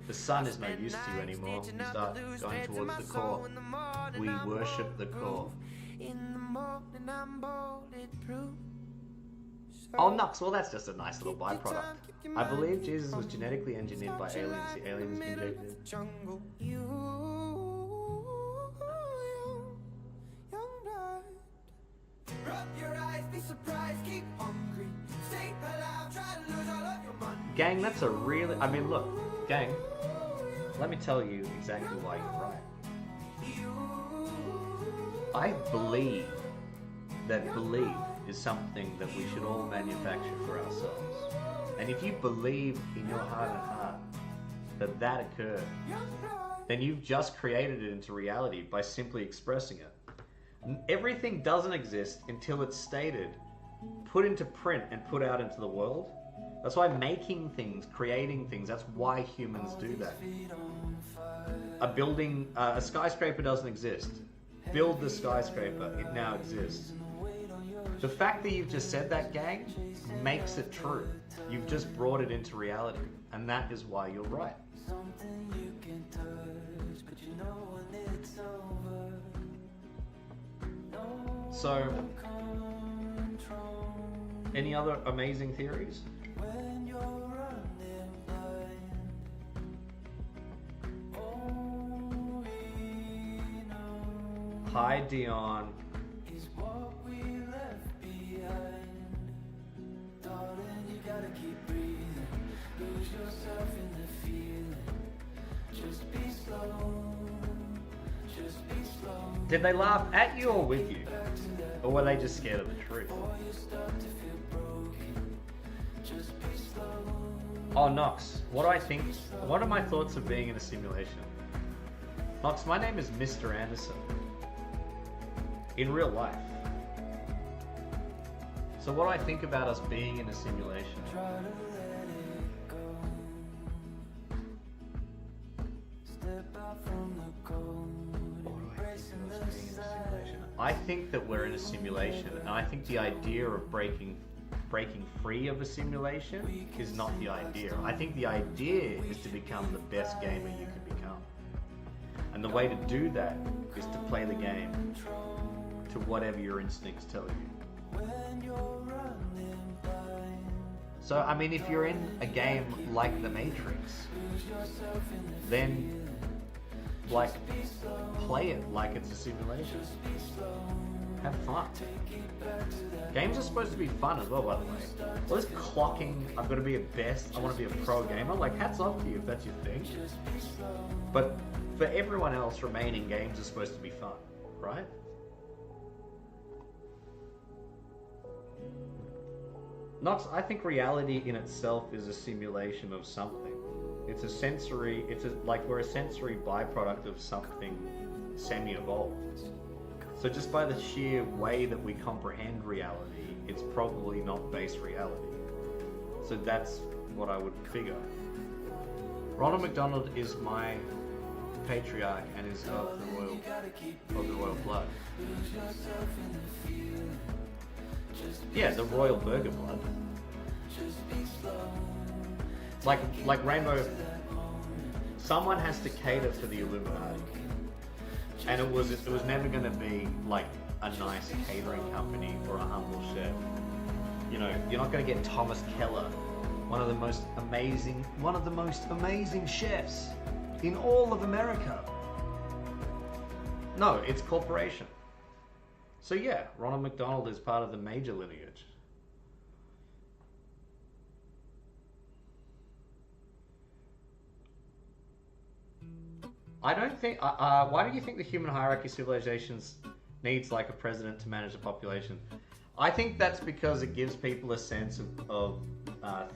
The sun is no use to you anymore. You start going towards the core. We worship the core. in the morning I'm bulletproof. Oh, Nux, well, that's just a nice little byproduct. I believe Jesus was genetically engineered by aliens. The aliens injected. Jungle. You, young blood. Rub your eyes, be surprised, keep hungry. Stay alive, try to lose all of your money. Gang, that's a really... I mean, look, gang, let me tell you exactly why you're right. I believe that belief is something that we should all manufacture for ourselves. And if you believe in your heart and heart that that occurred, then you've just created it into reality by simply expressing it. Everything doesn't exist until it's stated, put into print and put out into the world. That's why making things, creating things, that's why humans do that. A building, a skyscraper doesn't exist. Build the skyscraper, it now exists. The fact that you've just said that, gang, makes it true. You've just brought it into reality, and that is why you're right. So, any other amazing theories? Hi, Dion. Did they laugh at you or with you? Or were they just scared of the truth? Oh, Nox, what are my thoughts of being in a simulation? Nox, my name is Mr. Anderson. In real life. So what do I think about us being in a simulation? I think that we're in a simulation, and I think the idea of breaking free of a simulation is not the idea. I think the idea is to become the best gamer you can become. And the way to do that is to play the game to whatever your instincts tell you. So, I mean, if you're in a game like The Matrix, then, like, play it like it's a simulation. Have fun. Games are supposed to be fun as well, by the way. All this clocking, I've got to be a best, I want to be a pro gamer, like, hats off to you if that's your thing. But for everyone else, remaining games are supposed to be fun, right? Nox, I think reality in itself is a simulation of something. It's a sensory, like we're a sensory byproduct of something semi-evolved. So just by the sheer way that we comprehend reality, it's probably not base reality. So that's what I would figure. Ronald McDonald is my patriarch and is of the royal blood. Yeah, the royal burger blood. Like Rainbow, someone has to cater for the Illuminati. And it was never going to be like a nice catering company or a humble chef. You know, you're not going to get Thomas Keller, one of the most amazing chefs in all of America. No, it's corporation. So yeah, Ronald McDonald is part of the major lineage. I don't think. Why do you think the human hierarchy of civilizations needs like a president to manage the population? I think that's because it gives people a sense of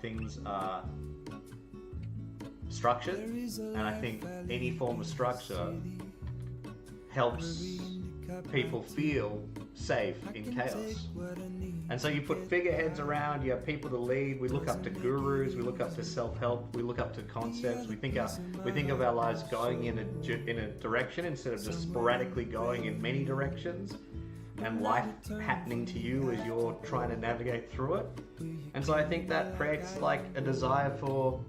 things are structured, and I think any form of structure helps people feel safe in chaos. And so you put figureheads around, you have people to lead, we look up to gurus, we look up to self-help, we look up to concepts, we think of our lives going in a direction instead of just sporadically going in many directions. and life happening to you as you're trying to navigate through it. And so I think that creates like a desire for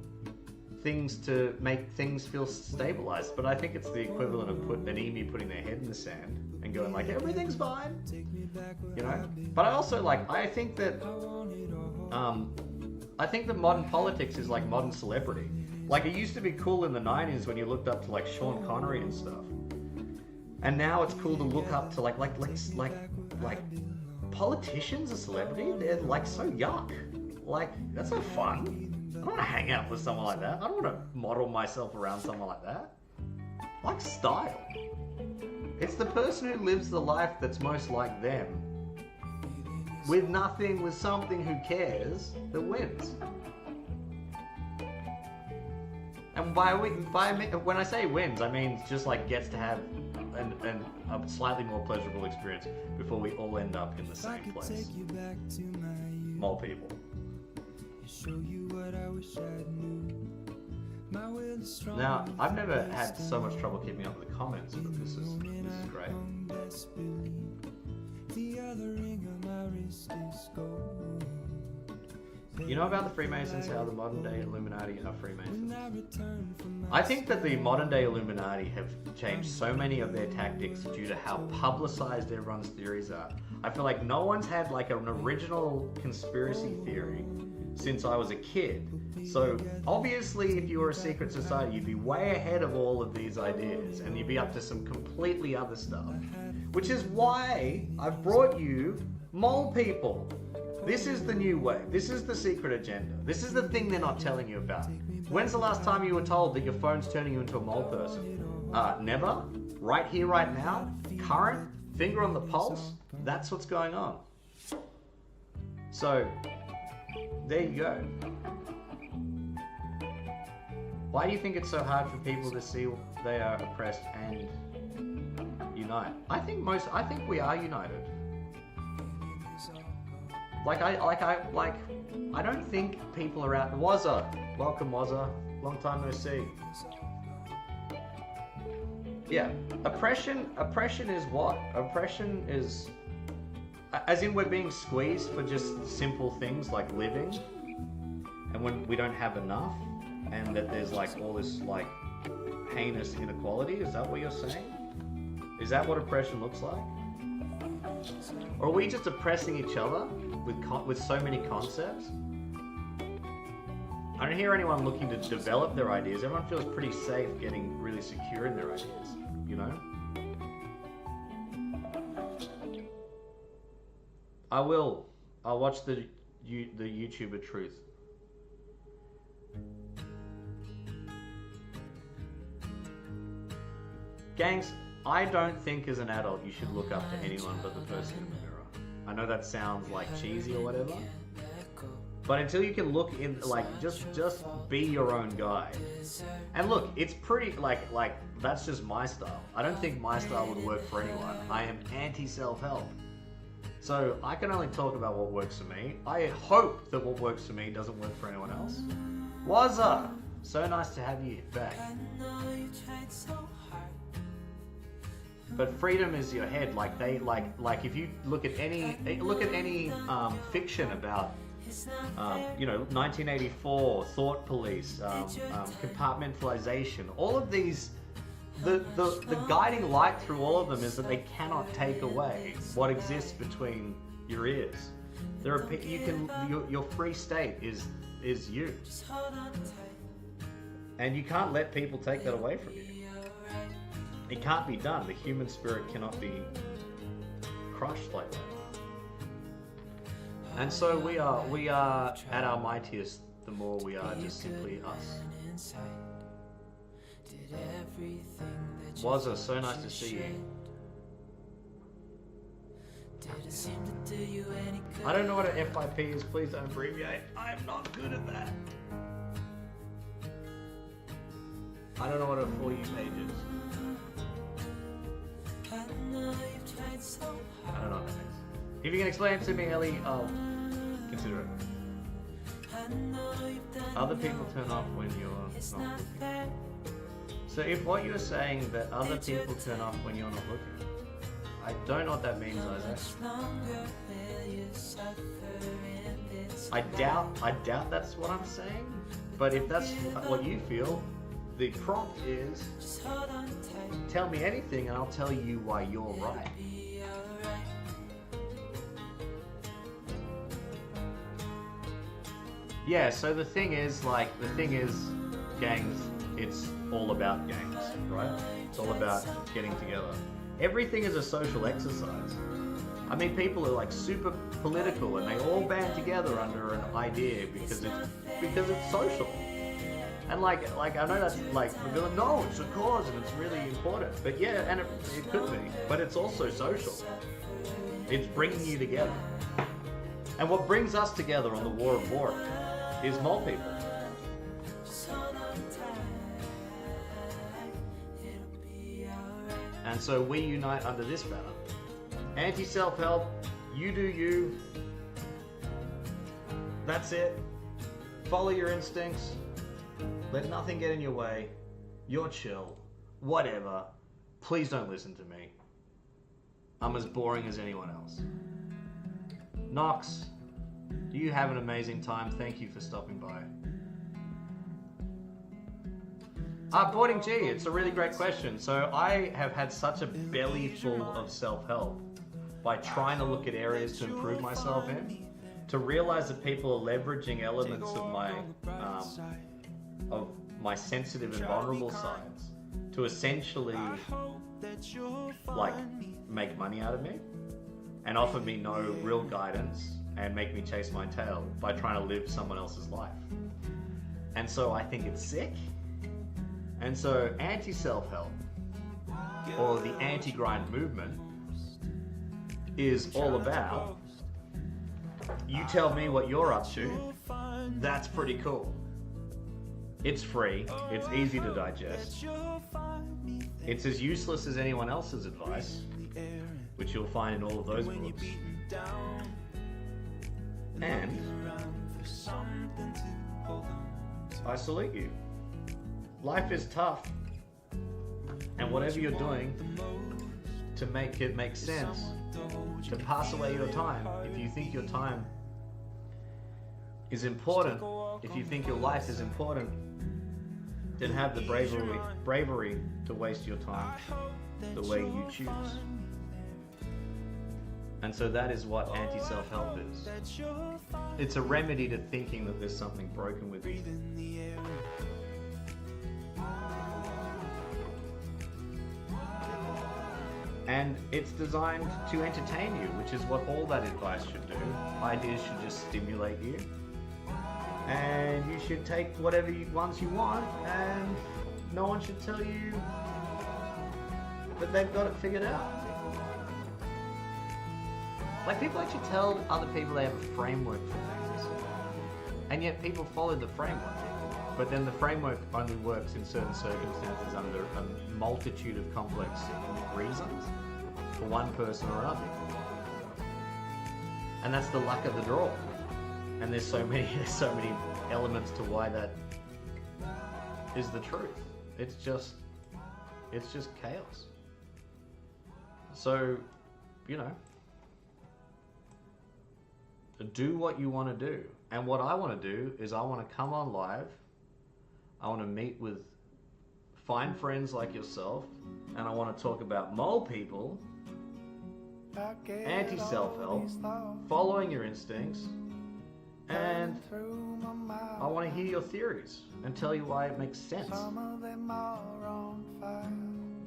things to make things feel stabilized. But I think it's the equivalent of an emu putting their head in the sand and going like, everything's fine, you know? But I also like, I think that modern politics is like modern celebrity. Like, it used to be cool in the 90s when you looked up to like Sean Connery and stuff. And now it's cool to look up to like politicians are celebrity. They're like so yuck. Like, that's not fun. I don't want to hang out with someone like that. I don't want to model myself around someone like that. I like style. It's the person who lives the life that's most like them, with nothing, with something who cares, that wins. And when I say wins, I mean just like gets to have a slightly more pleasurable experience before we all end up in the same place. More people. Now, I've never had so much trouble keeping up with the comments, but this is great. You know about the Freemasons, how the modern day Illuminati are Freemasons? I think that the modern day Illuminati have changed so many of their tactics due to how publicized everyone's theories are. I feel like no one's had like an original conspiracy theory since I was a kid. So obviously if you were a secret society, you'd be way ahead of all of these ideas and you'd be up to some completely other stuff. Which is why I've brought you mole people. This is the new way. This is the secret agenda. This is the thing they're not telling you about. When's the last time you were told that your phone's turning you into a mole person? Never. Right here, right now. Current. Finger on the pulse. That's what's going on. So, there you go. Why do you think it's so hard for people to see they are oppressed and unite? I think we are united. I don't think people are out. Wazza, welcome Wazza. Long time no see. Yeah, oppression is what? Oppression is, as in we're being squeezed for just simple things like living, and when we don't have enough, and that there's like all this like heinous inequality. Is that what you're saying? Is that what oppression looks like? Or are we just oppressing each other with so many concepts? I don't hear anyone looking to develop their ideas. Everyone feels pretty safe getting really secure in their ideas, you know? I'll watch the YouTuber Truth. Gangs, I don't think as an adult you should look up to anyone but the person in the mirror. I know that sounds like cheesy or whatever, but until you can look in, like, just be your own guy. And look, it's pretty, like that's just my style. I don't think my style would work for anyone. I am anti-self-help. So I can only talk about what works for me. I hope that what works for me doesn't work for anyone else. Wazza! So nice to have you back. But freedom is your head. Like if you look at any fiction about 1984, Thought Police, compartmentalization, all of these, the guiding light through all of them is that they cannot take away what exists between your ears. Your free state is you, and you can't let people take that away from you. It can't be done. The human spirit cannot be crushed like that. And so we are at our mightiest the more we are just simply us. Wazza, so nice to see you. I don't know what an FIP is, please don't abbreviate. I'm not good at that. I don't know what a For You page is. I don't know what that is. If you can explain it to me, Ellie, I'll consider it. Other people turn off when you're not looking. So if what you're saying that other people turn off when you're not looking, I don't know what that means, Isaac. I doubt that's what I'm saying. But if that's what you feel, the prompt is, tell me anything and I'll tell you why you're right. Yeah, so the thing is, gangs, it's all about gangs, right? It's all about getting together. Everything is a social exercise. I mean, people are like super political and they all band together under an idea because it's social. And like I know that's like, we're going, no, it's a cause and it's really important. But yeah, and it could be, but it's also social. It's bringing you together. And what brings us together on the War of Bork is mole people. And so we unite under this banner. Anti-self-help, you do you. That's it. Follow your instincts. Let nothing get in your way. You're chill. Whatever. Please don't listen to me. I'm as boring as anyone else. Knox, do you have an amazing time? Thank you for stopping by. Boarding G, it's a really great question. So I have had such a belly full of self-help by trying to look at areas to improve myself in, to realize that people are leveraging elements of my sensitive and vulnerable sides to essentially like make money out of me and offer me no real guidance and make me chase my tail by trying to live someone else's life. And so I think it's sick. And so anti-self-help, or the anti-grind movement, is all about, you tell me what you're up to, that's pretty cool. It's free, it's easy to digest, it's as useless as anyone else's advice, which you'll find in all of those books. And I salute you. Life is tough, and whatever you're doing to make it make sense, to pass away your time, if you think your time is important, if you think your life is important, then have the bravery to waste your time the way you choose. And so that is what anti-self-help is. It's a remedy to thinking that there's something broken with you. And it's designed to entertain you, which is what all that advice should do. Ideas should just stimulate you. And you should take whatever ones you want, and no one should tell you that they've got it figured out. Like, people actually tell other people they have a framework for things, and yet people follow the framework. But then the framework only works in certain circumstances under a multitude of complex reasons for one person or another. And that's the luck of the draw. And there's so many elements to why that is the truth. It's just chaos. So, you know, do what you want to do. And what I want to do is I want to come on live. I want to meet with fine friends like yourself, and I want to talk about mole people, anti-self-help, following your instincts, and I want to hear your theories and tell you why it makes sense.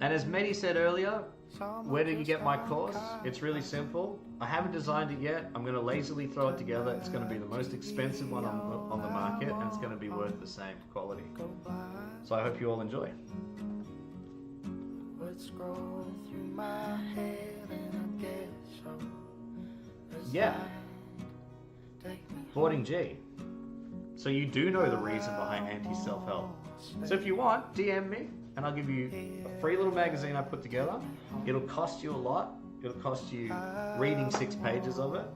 And as Mehdi said earlier, where do you get my course? It's really simple. I haven't designed it yet. I'm going to lazily throw it together. It's going to be the most expensive one on the market, and it's going to be worth the same quality. So I hope you all enjoy. Yeah. Boarding G. So you do know the reason behind anti-self-help. So if you want, DM me, and I'll give you a free little magazine I put together. It'll cost you a lot. It'll cost you reading 6 pages of it,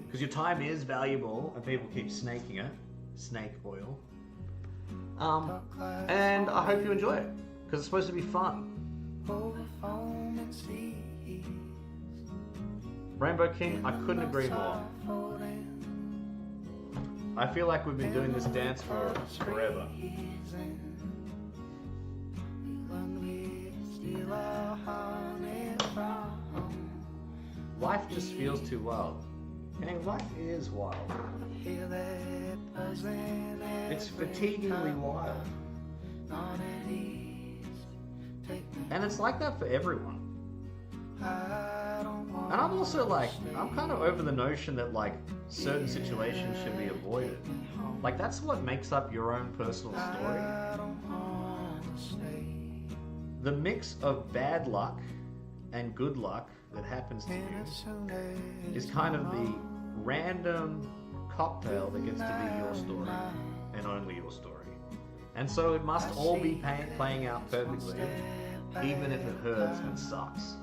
because your time is valuable and people keep snaking it. Snake oil. And I hope you enjoy it, because it's supposed to be fun. Rainbow King, I couldn't agree more. I feel like we've been doing this dance for forever. Life just feels too wild. And life is wild. It's fatiguingly wild. And it's like that for everyone. And I'm also like, I'm kind of over the notion that like certain situations should be avoided. Like that's what makes up your own personal story. The mix of bad luck and good luck that happens to you is kind of the random cocktail that gets to be your story and only your story. And so it must all be playing out perfectly, even if it hurts and sucks.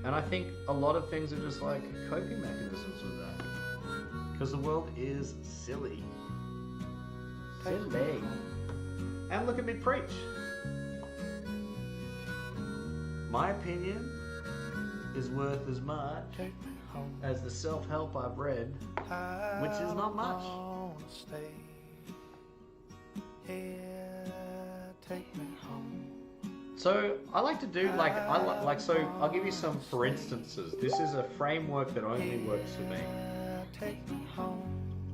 And I think a lot of things are just like coping mechanisms with that. Because the world is silly. Silly. And look at me preach. My opinion is worth as much as the self-help I've read, which is not much. So I like to do so I'll give you some for instances. This is a framework that only works for me.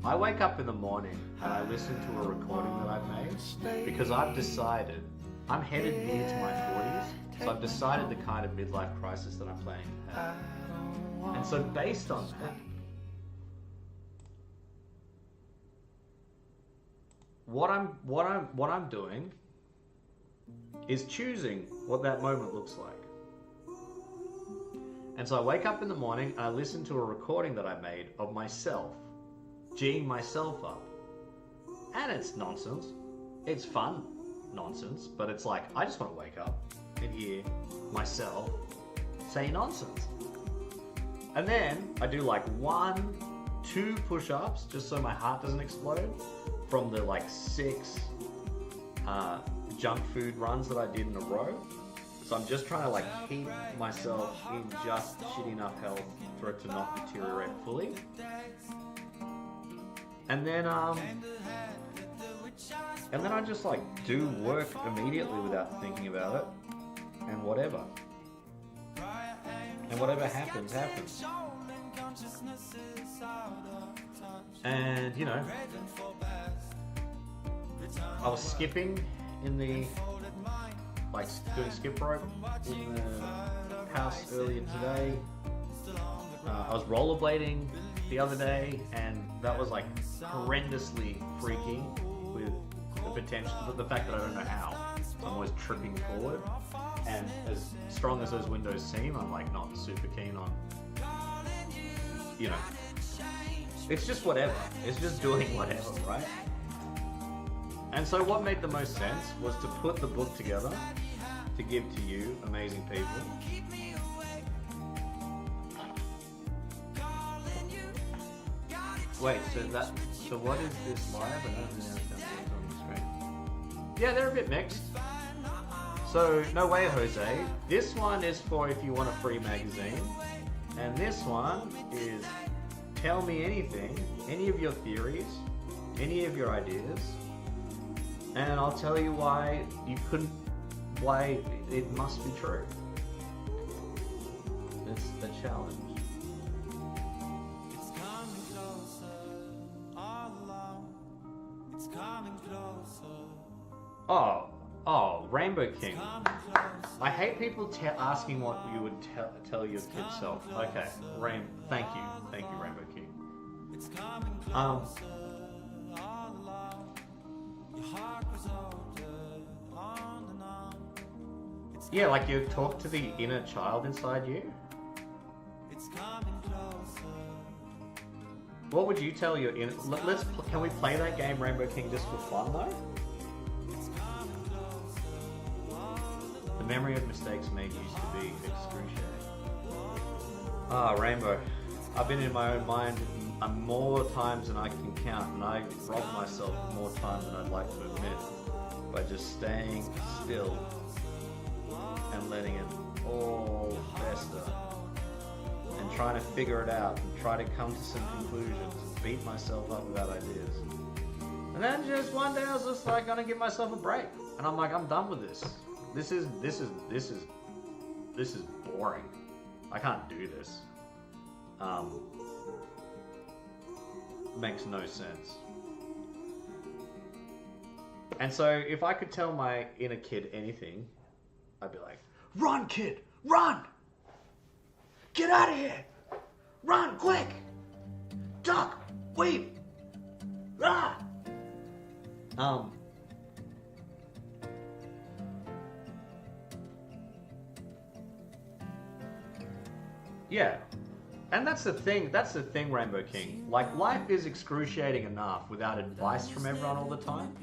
I wake up in the morning and I listen to a recording that I've made because I've decided I'm headed near to my 40s, so I've decided the kind of midlife crisis that I'm planning to have. And so based on that, what I'm doing is choosing what that moment looks like. And so I wake up in the morning and I listen to a recording that I made of myself, G'ing myself up. And it's nonsense. It's fun nonsense, but it's like, I just want to wake up and hear myself say nonsense. And then I do like 1-2 push-ups just so my heart doesn't explode from the like 6 junk food runs that I did in a row. So I'm just trying to like keep myself in just shitty enough health for it to not deteriorate fully. And then I just like do work immediately without thinking about it, and whatever happens. And you know, I was skipping in the doing skip rope in the house earlier today. I was rollerblading the other day, and that was like horrendously freaking with the fact that I don't know how. So I'm always tripping forward, and as strong as those windows seem, I'm like not super keen on, you know, it's just whatever. It's just doing whatever, right? And so what made the most sense was to put the book together to give to you, amazing people. Wait, so what is this live? I don't understand what's on the screen. Yeah, they're a bit mixed. So, no way, Jose. This one is for if you want a free magazine. And this one is tell me anything, any of your theories, any of your ideas. And I'll tell you why it must be true. It's a challenge. It's coming closer, all along. It's coming closer. Oh, Rainbow King. I hate people asking what you would tell your kid self. Okay, thank you, Rainbow King. It's coming closer, all along. Your heart was older, on and on. Yeah, like you talk to the inner child inside you. It's coming closer. What would you tell your inner? Can we play that game, Rainbow King, just for fun though? The memory of mistakes made used to be excruciating. Rainbow. I've been in my own mind more times than I can count, and I robbed myself more times than I'd like to admit by just staying still and letting it all trying to figure it out and try to come to some conclusions and beat myself up about ideas. And then just one day I was just like gonna give myself a break. And I'm like, I'm done with this. This is boring. I can't do this. Makes no sense. And so if I could tell my inner kid anything, I'd be like, run, kid, run! Get out of here! Run, quick! Duck, weep! Ah! Yeah. And that's the thing, Rainbow King. Like, life is excruciating enough without advice from everyone all the time.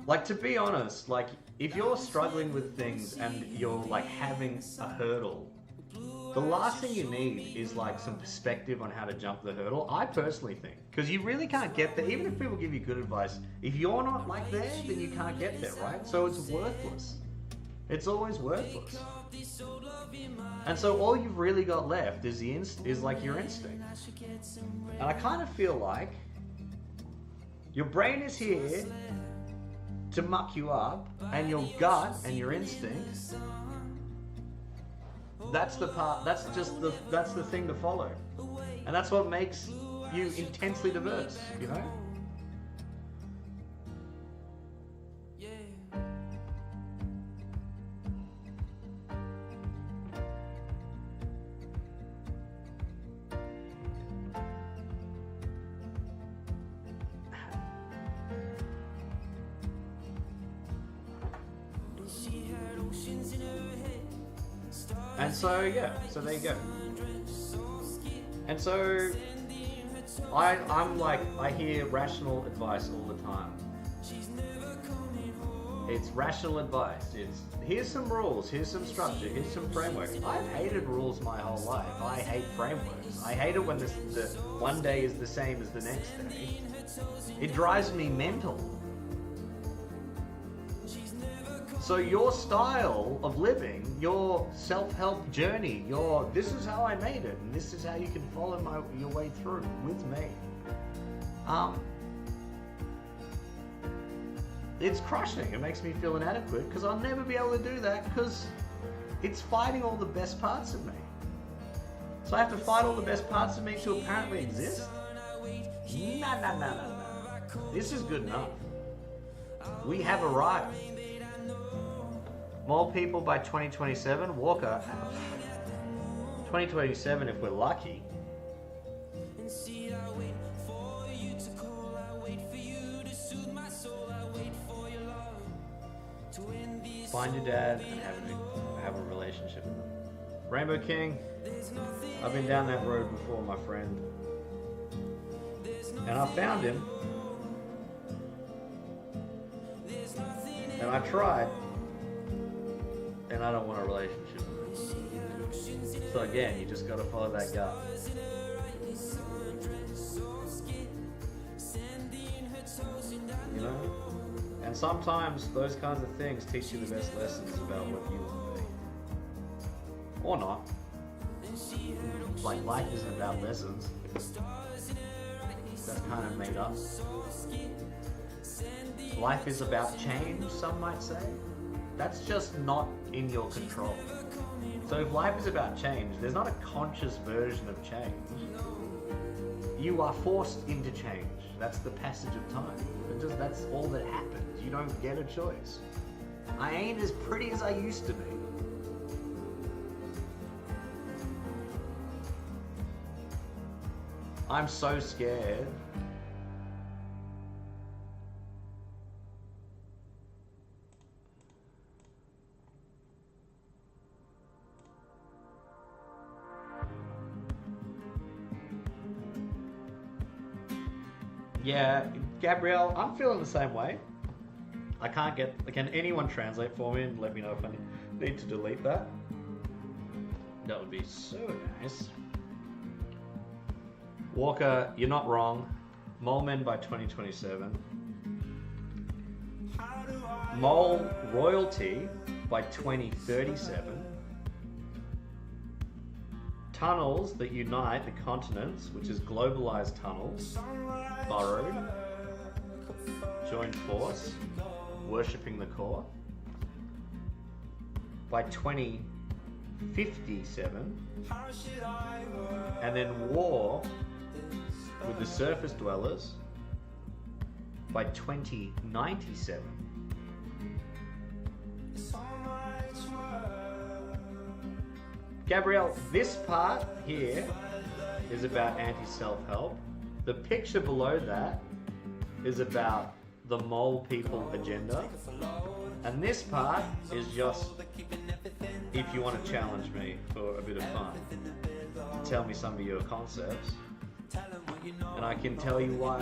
Like, to be honest, like, if you're struggling with things and you're, like, having a hurdle, the last thing you need is, like, some perspective on how to jump the hurdle, I personally think. Because you really can't get there, even if people give you good advice, if you're not, like, there, then you can't get there, right? So it's worthless. It's always worthless. And so all you've really got left is like your instinct. And I kind of feel like your brain is here to muck you up, and your gut and your instinct, that's the thing to follow. And that's what makes you intensely diverse, you know? And so, yeah, so there you go. And so, I'm like, I hear rational advice all the time. It's rational advice. It's, here's some rules, here's some structure, here's some framework. I've hated rules my whole life. I hate frameworks. I hate it when the one day is the same as the next day. It drives me mental. So your style of living, your self-help journey, this is how I made it, and this is how you can follow your way through with me. It's crushing. It makes me feel inadequate because I'll never be able to do that because it's fighting all the best parts of me. So I have to fight all the best parts of me to apparently exist? No. This is good enough. We have arrived. More people by 2027. Walker, 2027 if we're lucky. Find your dad and have a relationship with him. Rainbow King, I've been down that road before, my friend. And I found him. And I tried. And I don't want a relationship with him. So again, you just gotta follow that gut. You know? And sometimes those kinds of things teach you the best lessons about what you want to be. Or not. Like, life isn't about lessons. That's kind of made up. Life is about change, some might say. That's just not in your control. So if life is about change, there's not a conscious version of change. You are forced into change. That's the passage of time. That's all that happens. You don't get a choice. I ain't as pretty as I used to be. I'm so scared. Yeah, Gabrielle, I'm feeling the same way. Can anyone translate for me and let me know if I need to delete that? That would be so nice. Walker, you're not wrong. Molemen by 2027. Mole royalty by 2037. tunnels that unite the continents, which is globalized tunnels, burrowed, joined force, worshipping the core. By 2057, and then war with the surface dwellers by 2097. Gabrielle, this part here is about anti-self-help. The picture below that is about the mole people agenda. And this part is just if you want to challenge me for a bit of fun, to tell me some of your concepts. And I can tell you why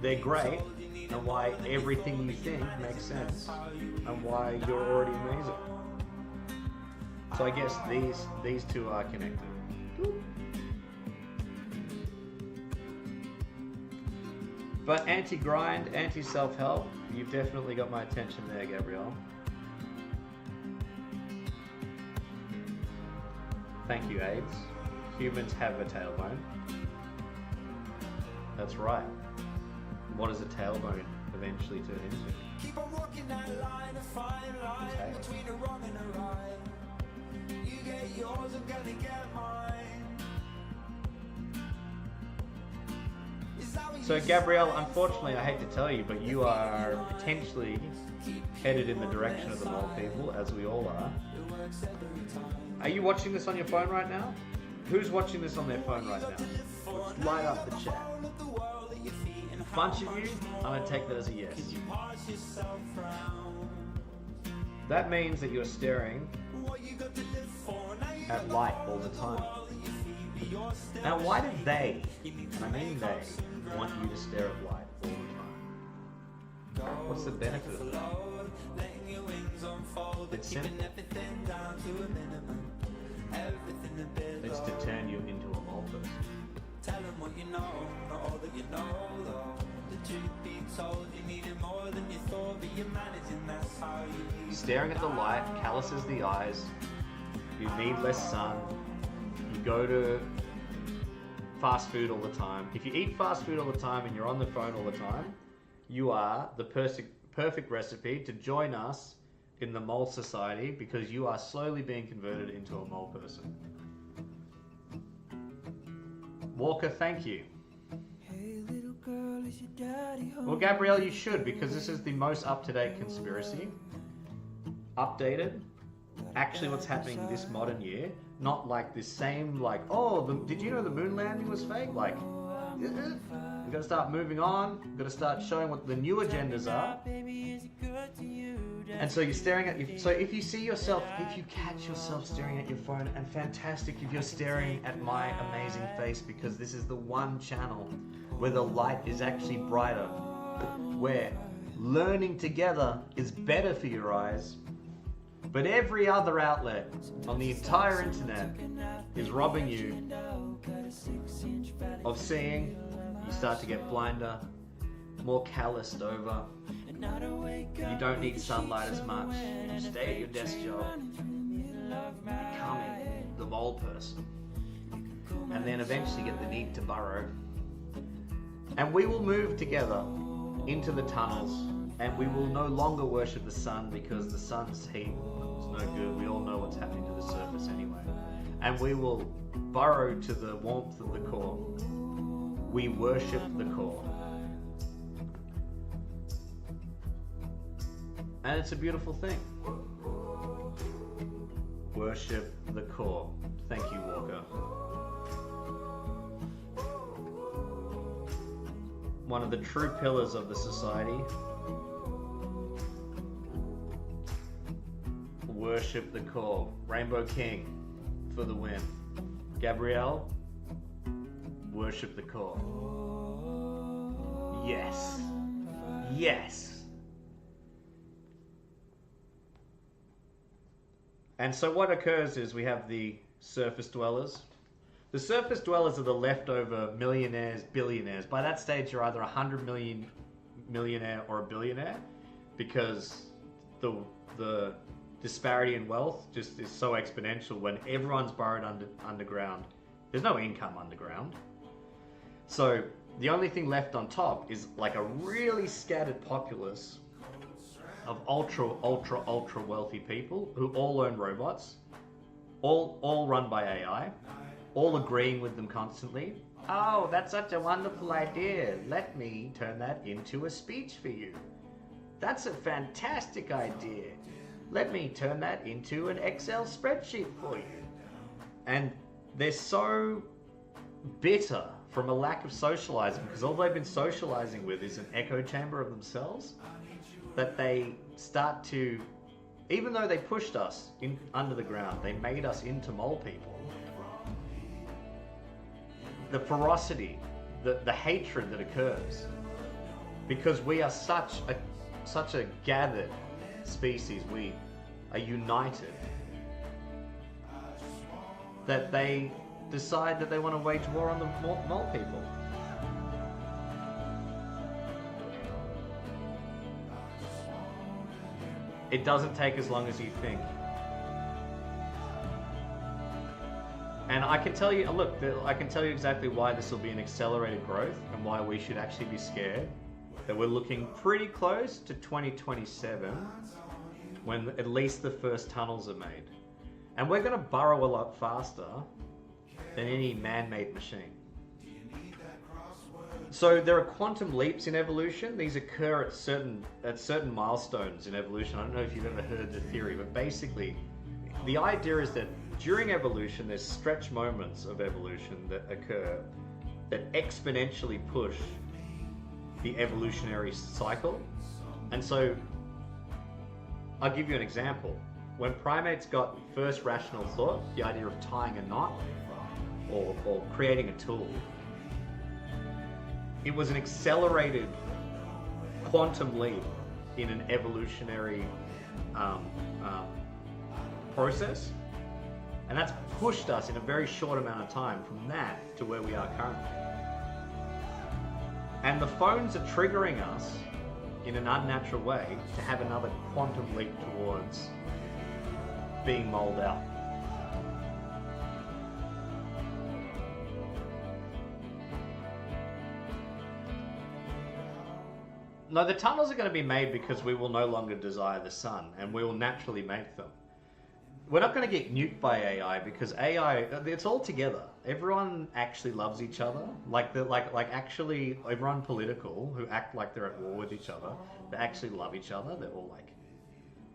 they're great and why everything you think makes sense and why you're already amazing. So I guess these two are connected. But anti-grind, anti-self-help, you've definitely got my attention there, Gabrielle. Thank you, AIDS. Humans have a tailbone. That's right. What does a tailbone eventually turn into? Keep on walking that line, a fine line between a wrong and a right. You get yours, I'm gonna get mine. Is that what So you Gabrielle, say? unfortunately I hate to tell you, but you are potentially headed in the direction of the mole people, as we all are. Are you watching this on your phone right now? Who's watching this on their phone right now? Let's light up the chat. A bunch of you, I'm going to take that as a yes. That means that you're staring at light all the time. Now why did they, and I mean they, want you to stare at light all the time? What's the benefit of that? It's simple. It's to turn you into a mole person. Tell them what you know, not all that you know though. The truth be told, you needed more than you thought, but you're managing, that's how you Staring at the light calluses the eyes. You need less sun. You go to fast food all the time. If you eat fast food all the time and you're on the phone all the time, you are the perfect recipe to join us in the mole society, because you are slowly being converted into a mole person. Walker, thank you. Hey, little girl, is your daddy home? Well, Gabrielle, you should, because this is the most up-to-date conspiracy. Updated. Actually what's happening this modern year. Not like this same, like, oh, did you know the moon landing was fake? Like, we've got to start moving on. We've got to start showing what the new agendas are. And so you're staring at your... So if you see yourself, if you catch yourself staring at your phone, and fantastic if you're staring at my amazing face, because this is the one channel where the light is actually brighter, where learning together is better for your eyes. But every other outlet on the entire internet is robbing you of seeing. You start to get blinder, more calloused over. You don't need sunlight as much. You stay at your desk job, becoming the mole person, and then eventually get the need to burrow. And we will move together into the tunnels, and we will no longer worship the sun, because the sun's heat is no good. We all know what's happening to the surface anyway. And we will burrow to the warmth of the core. We worship the core. And it's a beautiful thing. Worship the core. Thank you, Walker. One of the true pillars of the society. Worship the core. Rainbow King for the win. Gabrielle, worship the core. Yes. Yes. And so what occurs is we have the surface dwellers. The surface dwellers are the leftover millionaires, billionaires. By that stage, you're either 100 million millionaire or a billionaire, because the disparity in wealth just is so exponential when everyone's burrowed underground. There's no income underground. So the only thing left on top is like a really scattered populace of ultra wealthy people who all own robots, all run by AI, all agreeing with them constantly. Oh, that's such a wonderful idea. Let me turn that into a speech for you. That's a fantastic idea. Let me turn that into an Excel spreadsheet for you. And they're so bitter from a lack of socializing, because all they've been socializing with is an echo chamber of themselves, that they start to, even though they pushed us in under the ground, they made us into mole people. The ferocity, the hatred that occurs, because we are such a gathered species, we are united, that they decide that they want to wage war on the mole people. It doesn't take as long as you think. And I can tell you, look, I can tell you exactly why this will be an accelerated growth and why we should actually be scared. That we're looking pretty close to 2027 when at least the first tunnels are made. And we're going to burrow a lot faster than any man-made machine. So there are quantum leaps in evolution. These occur at certain milestones in evolution. I don't know if you've ever heard the theory, but basically the idea is that during evolution there's stretch moments of evolution that occur that exponentially push the evolutionary cycle. And so I'll give you an example. When primates got first rational thought, the idea of tying a knot or creating a tool, it was an accelerated quantum leap in an evolutionary process. And that's pushed us in a very short amount of time from that to where we are currently. And the phones are triggering us in an unnatural way to have another quantum leap towards being mulled out. No, the tunnels are going to be made because we will no longer desire the sun, and we will naturally make them. We're not going to get nuked by AI because AI, it's all together. Everyone actually loves each other. Like actually everyone political who act like they're at war with each other, they actually love each other. They're all like,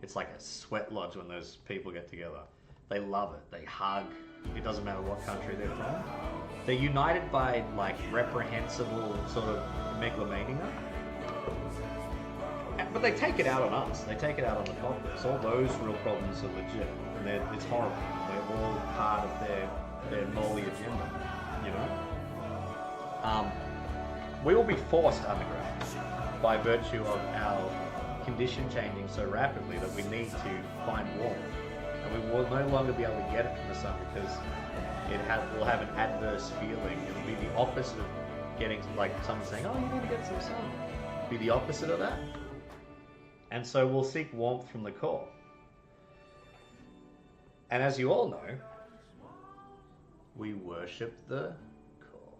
it's like a sweat lodge when those people get together. They love it. They hug. It doesn't matter what country they're from. They're united by like reprehensible sort of megalomania. But they take it out on us. They take it out on the populace. All those real problems are legit. And it's horrible. They're all part of their molly agenda, you know? We will be forced underground by virtue of our condition changing so rapidly that we need to find warmth. And we will no longer be able to get it from the sun because will have an adverse feeling. It will be the opposite of getting, like someone saying, oh, you need to get some sun. It'll be the opposite of that. And so we'll seek warmth from the core. And as you all know, we worship the core.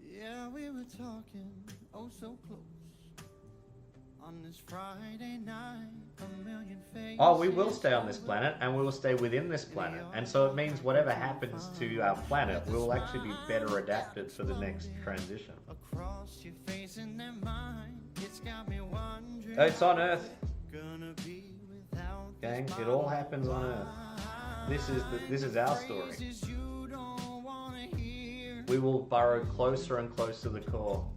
Yeah, we were talking oh so close on this Friday night. A million faces. Oh, we will stay on this planet, and we will stay within this planet. And so it means whatever happens to our planet, we will actually be better adapted for the next transition. Across your face and their mind, it's got me wondering. It's on Earth, Gonna be without gang. It all happens on Earth. This is our story. phrases you don't wanna hear. We will burrow closer and closer to the core,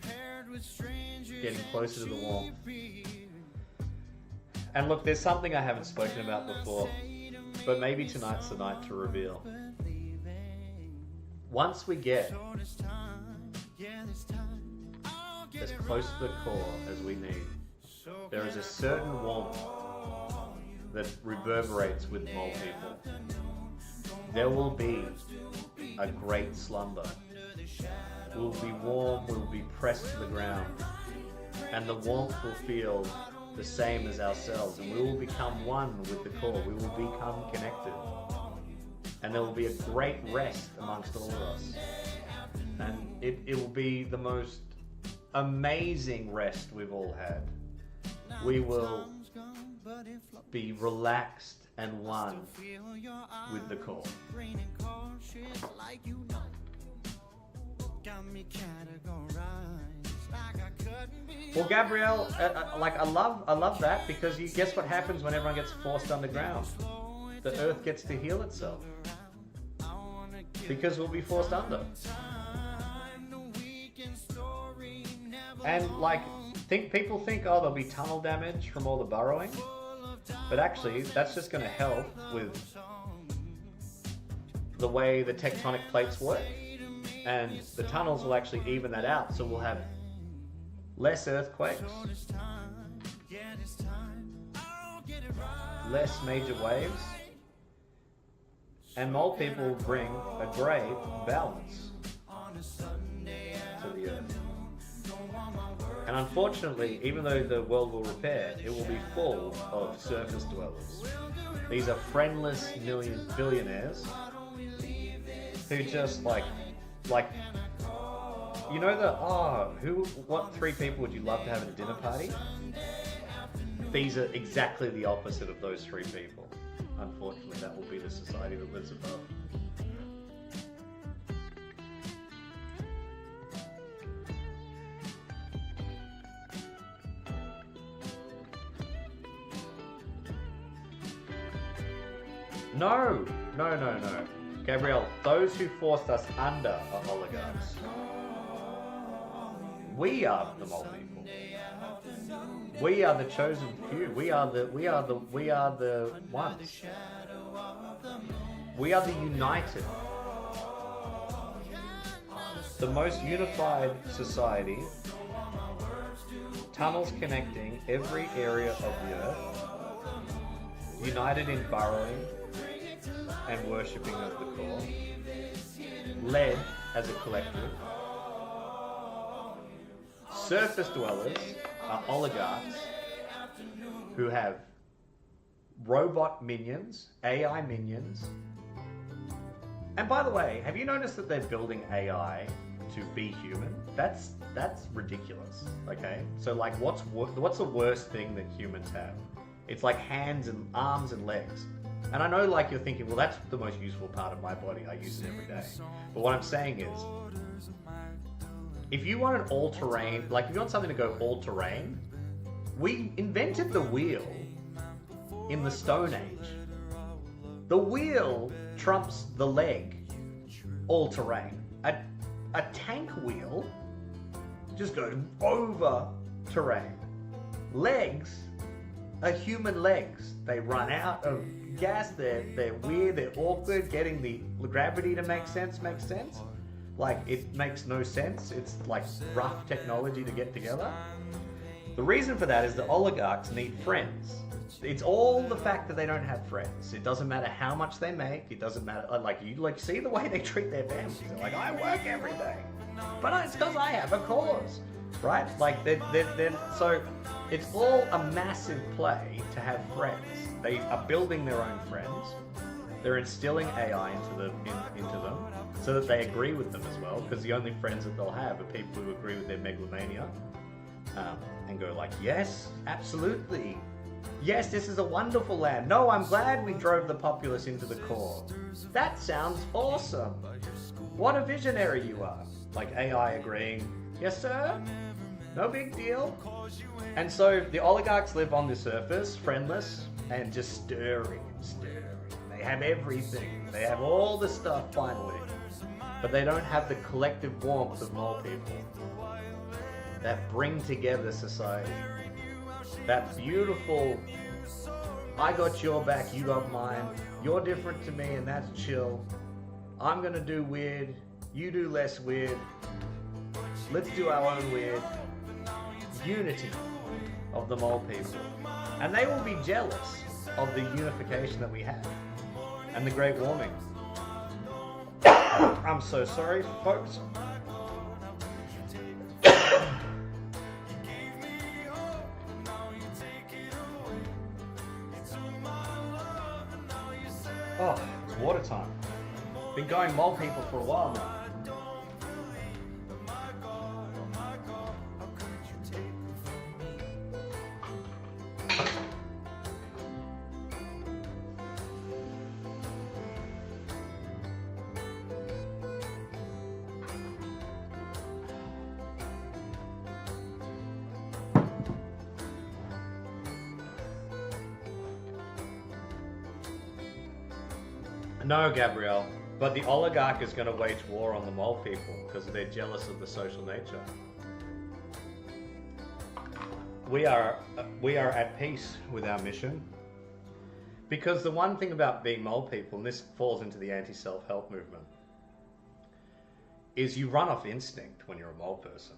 Paired with strangers getting closer to the warmth. that you fear. And look, there's something I haven't spoken about before, but maybe tonight's the night to reveal. Once we get So this time, yeah, this time, I'll get as it close to the core as we need, so there is a certain warmth that reverberates with mole people. There will be a great slumber. We'll be warm, we'll be pressed to the ground, and the warmth will feel the same as ourselves, and we will become one with the core. We will become connected, and there will be a great rest amongst all of us, and it will be the most amazing rest we've all had. We will be relaxed and one with the core. Well, Gabrielle, like I love that, because you guess what happens when everyone gets forced underground? The earth gets to heal itself, because we'll be forced under. And like, people think, oh, there'll be tunnel damage from all the burrowing, but actually that's just going to help with the way the tectonic plates work, and the tunnels will actually even that out, so we'll have less earthquakes, less major waves, and mole people will bring a great balance to the earth. And unfortunately, even though the world will repair, it will be full of surface dwellers. These are friendless billionaires who just like, you know what 3 people would you love to have at a dinner party? These are exactly the opposite of those 3 people. Unfortunately, that will be the society that lives above. No. Gabrielle, those who forced us under are oligarchs. We are the mole people. We are the chosen few. We are the ones. We are the united. The most unified society. Tunnels connecting every area of the earth. United in burrowing and worshipping of the core, led as a collective. Surface dwellers are oligarchs who have robot minions, AI minions. And by the way, have you noticed that they're building AI to be human? That's ridiculous. Okay, so like, what's the worst thing that humans have? It's like hands and arms and legs. And I know, like, you're thinking, well, that's the most useful part of my body. I use it every day. But what I'm saying is, if you want an all-terrain, like if you want something to go all-terrain, we invented the wheel in the Stone Age. The wheel trumps the leg all-terrain. A tank wheel just goes over terrain. Legs are human legs. They run out of gas, they're weird, they're awkward. Getting the gravity to make sense makes sense. Like, it makes no sense. It's like rough technology to get together. The reason for that is the oligarchs need friends. It's all the fact that they don't have friends. It doesn't matter how much they make. It doesn't matter, like, you like see the way they treat their families. They're like, I work every day, but it's because I have a cause, right? Like, so it's all a massive play to have friends. They are building their own friends. They're instilling AI into them so that they agree with them as well, because the only friends that they'll have are people who agree with their megalomania and go like, yes, absolutely. Yes, this is a wonderful land. No, I'm glad we drove the populace into the core. That sounds awesome. What a visionary you are. Like AI agreeing, yes sir, no big deal. And so the oligarchs live on the surface, friendless, and just stirring. They have everything. They have all the stuff finally. But they don't have the collective warmth of mole people that bring together society. That beautiful, I got your back, you got mine, you're different to me, and that's chill. I'm gonna do weird, you do less weird. Let's do our own weird. Unity of the mole people. And they will be jealous of the unification that we have and the great warming. I'm so sorry, folks. Oh, it's water time. Been going mole people for a while now. No, Gabrielle, but the oligarch is going to wage war on the mole people because they're jealous of the social nature. We are at peace with our mission because the one thing about being mole people, and this falls into the anti-self-help movement, is you run off instinct when you're a mole person.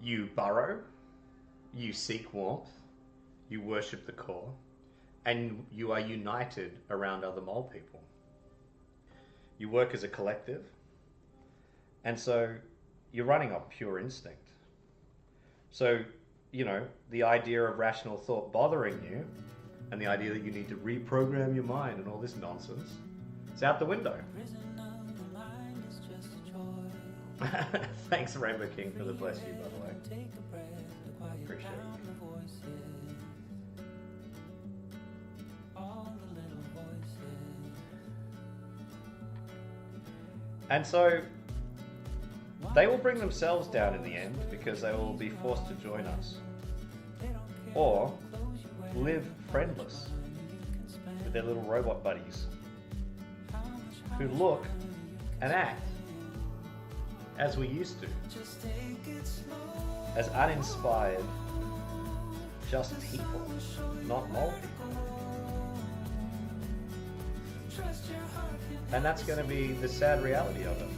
You burrow, you seek warmth, you worship the core, and you are united around other mole people. You work as a collective, and so you're running on pure instinct. So, you know, the idea of rational thought bothering you, and the idea that you need to reprogram your mind and all this nonsense, it's out the window. Thanks, Rainbow King, for the bless you, by the way. Appreciate it. And so they will bring themselves down in the end because they will be forced to join us. Or live friendless with their little robot buddies who look and act as we used to. As uninspired, just people, not mole people. And that's going to be the sad reality of it.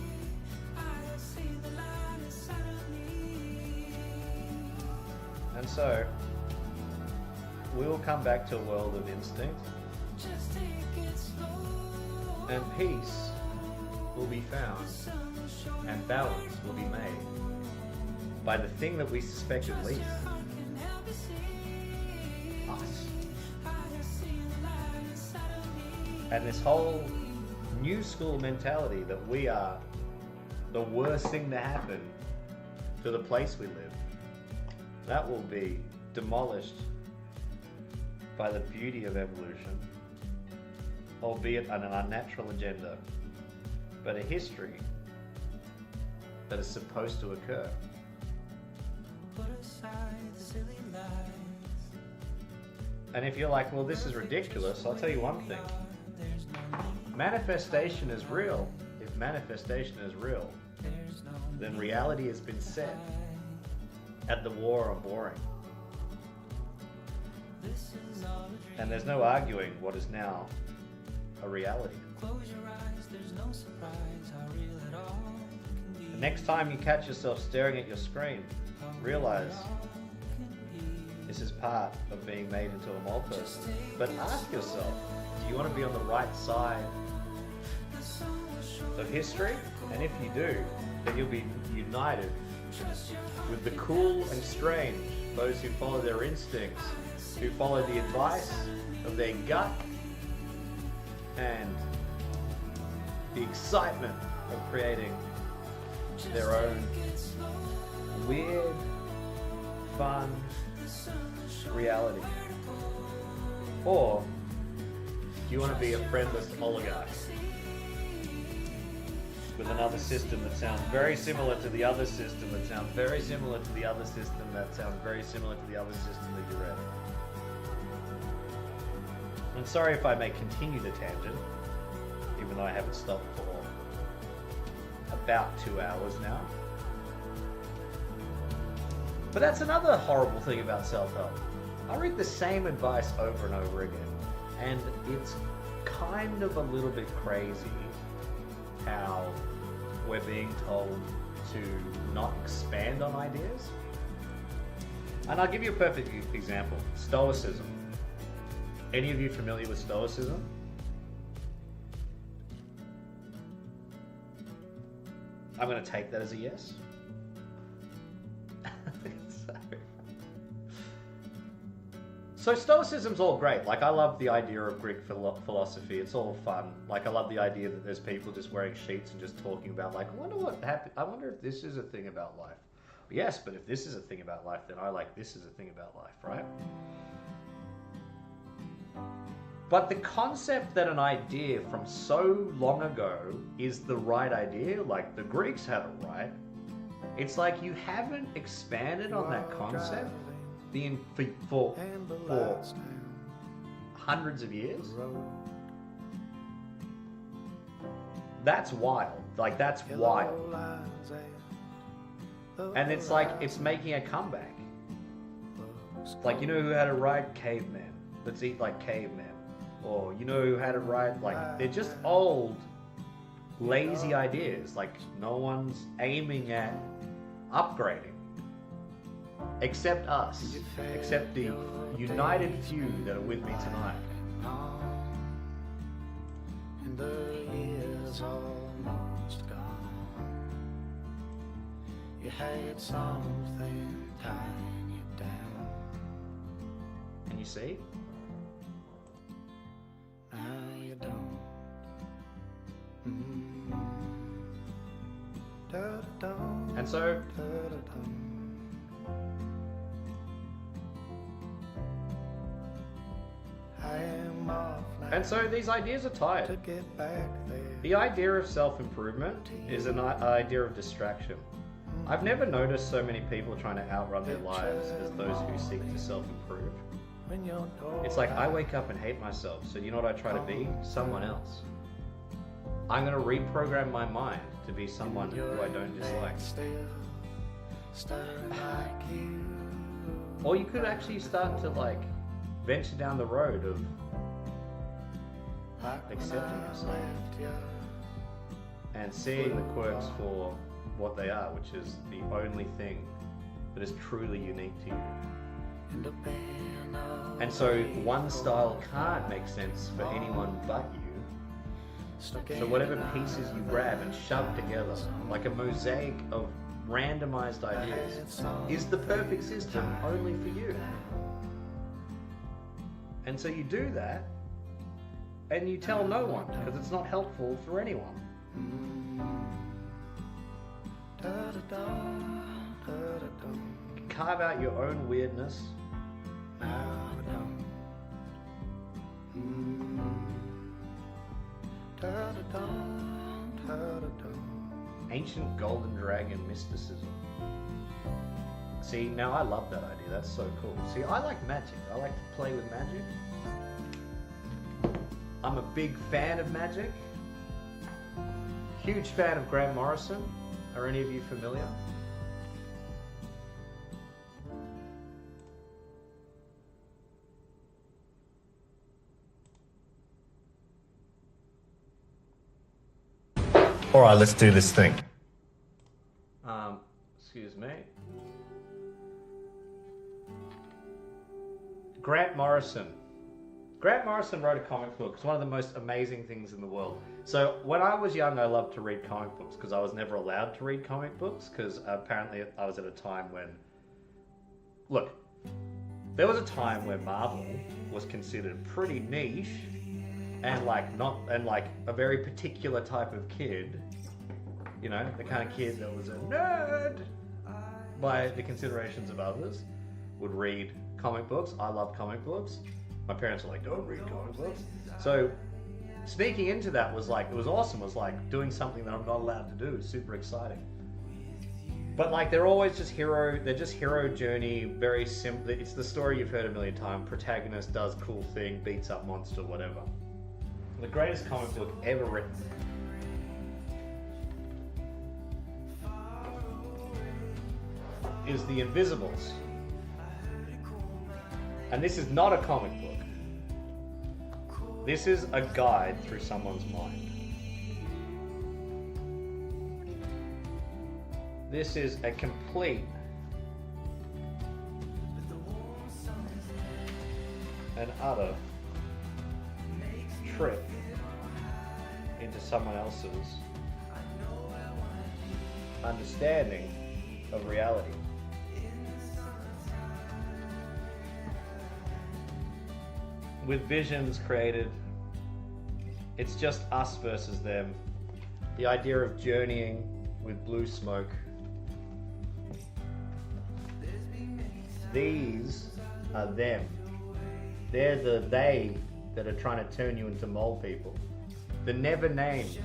And so, we will come back to a world of instinct, and peace will be found, and balance will be made by the thing that we suspected least, us. And this whole new school mentality that we are the worst thing to happen to the place we live, that will be demolished by the beauty of evolution, albeit on an unnatural agenda, but a history that is supposed to occur. And if you're like, well, this is ridiculous, I'll tell you one thing. Manifestation is real. If manifestation is real, then reality has been set at the war on boring. And there's no arguing what is now a reality. The next time you catch yourself staring at your screen, realize this is part of being made into a mole person. But ask yourself, do you want to be on the right side of history? And if you do, then you'll be united with the cool and strange, those who follow their instincts, who follow the advice of their gut, and the excitement of creating their own weird, fun reality. Or do you want to be a friendless oligarch with another system that sounds very similar to the other system that sounds very similar to the other system that sounds very similar to the other system that you read? I'm sorry if I may continue the tangent, even though I haven't stopped for about 2 hours now. But that's another horrible thing about self-help. I read the same advice over and over again, and it's kind of a little bit crazy how we're being told to not expand on ideas. And I'll give you a perfect example. Stoicism. Any of you familiar with Stoicism? I'm going to take that as a yes. So Stoicism's all great. Like, I love the idea of Greek philosophy. It's all fun. Like, I love the idea that there's people just wearing sheets and just talking about, like, I wonder if this is a thing about life. Yes, but if this is a thing about life, then I like this is a thing about life, right? But the concept that an idea from so long ago is the right idea, like the Greeks had it right, it's like you haven't expanded on that concept for hundreds of years. That's wild. Like, that's wild. And it's like, it's making a comeback. Like, you know who had it right? Cavemen. Let's eat like cavemen. Or, you know who had it right? Like, they're just old, lazy ideas. Like, no one's aiming at upgrading. Except us. Except the united few that are with me tonight. And the years almost gone. You had something tying you down. And you see? Now you don't. And so, these ideas are tired. The idea of self-improvement is an idea of distraction. I've never noticed so many people trying to outrun their lives as those who seek to self-improve. It's like, I wake up and hate myself, so you know what I try to be? Someone else. I'm going to reprogram my mind to be someone who I don't dislike. Or you could actually start to, like, venture down the road of accepting yourself and seeing the quirks for what they are, which is the only thing that is truly unique to you. And so one style can't make sense for anyone but you. So whatever pieces you grab and shove together, like a mosaic of randomized ideas, is the perfect system only for you. And so you do that, and you tell no one, because it's not helpful for anyone. Carve out your own weirdness. Ancient golden dragon mysticism. See, now I love that idea. That's so cool. See, I like magic. I like to play with magic. I'm a big fan of magic. Huge fan of Grant Morrison. Are any of you familiar? All right, let's do this thing. Excuse me. Grant Morrison. Grant Morrison wrote a comic book. It's one of the most amazing things in the world. So when I was young, I loved to read comic books because I was never allowed to read comic books because apparently I was at a time when... Look, there was a time where Marvel was considered pretty niche and like a very particular type of kid, you know, the kind of kid that was a nerd by the considerations of others, would read comic books. I love comic books. My parents were like, don't read comic books. So sneaking into that was like, it was awesome. It was like doing something that I'm not allowed to do. Super exciting. But like, they're always just they're just hero journey, very simple. It's the story you've heard a million times. Protagonist does cool thing, beats up monster, whatever. The greatest comic book ever written. Is The Invisibles. And this is not a comic book. This is a guide through someone's mind. This is a complete and utter trip into someone else's understanding of reality. with visions created, it's just us versus them. The idea of journeying with blue smoke. These are them. They're the they that are trying to turn you into mole people. They're never named,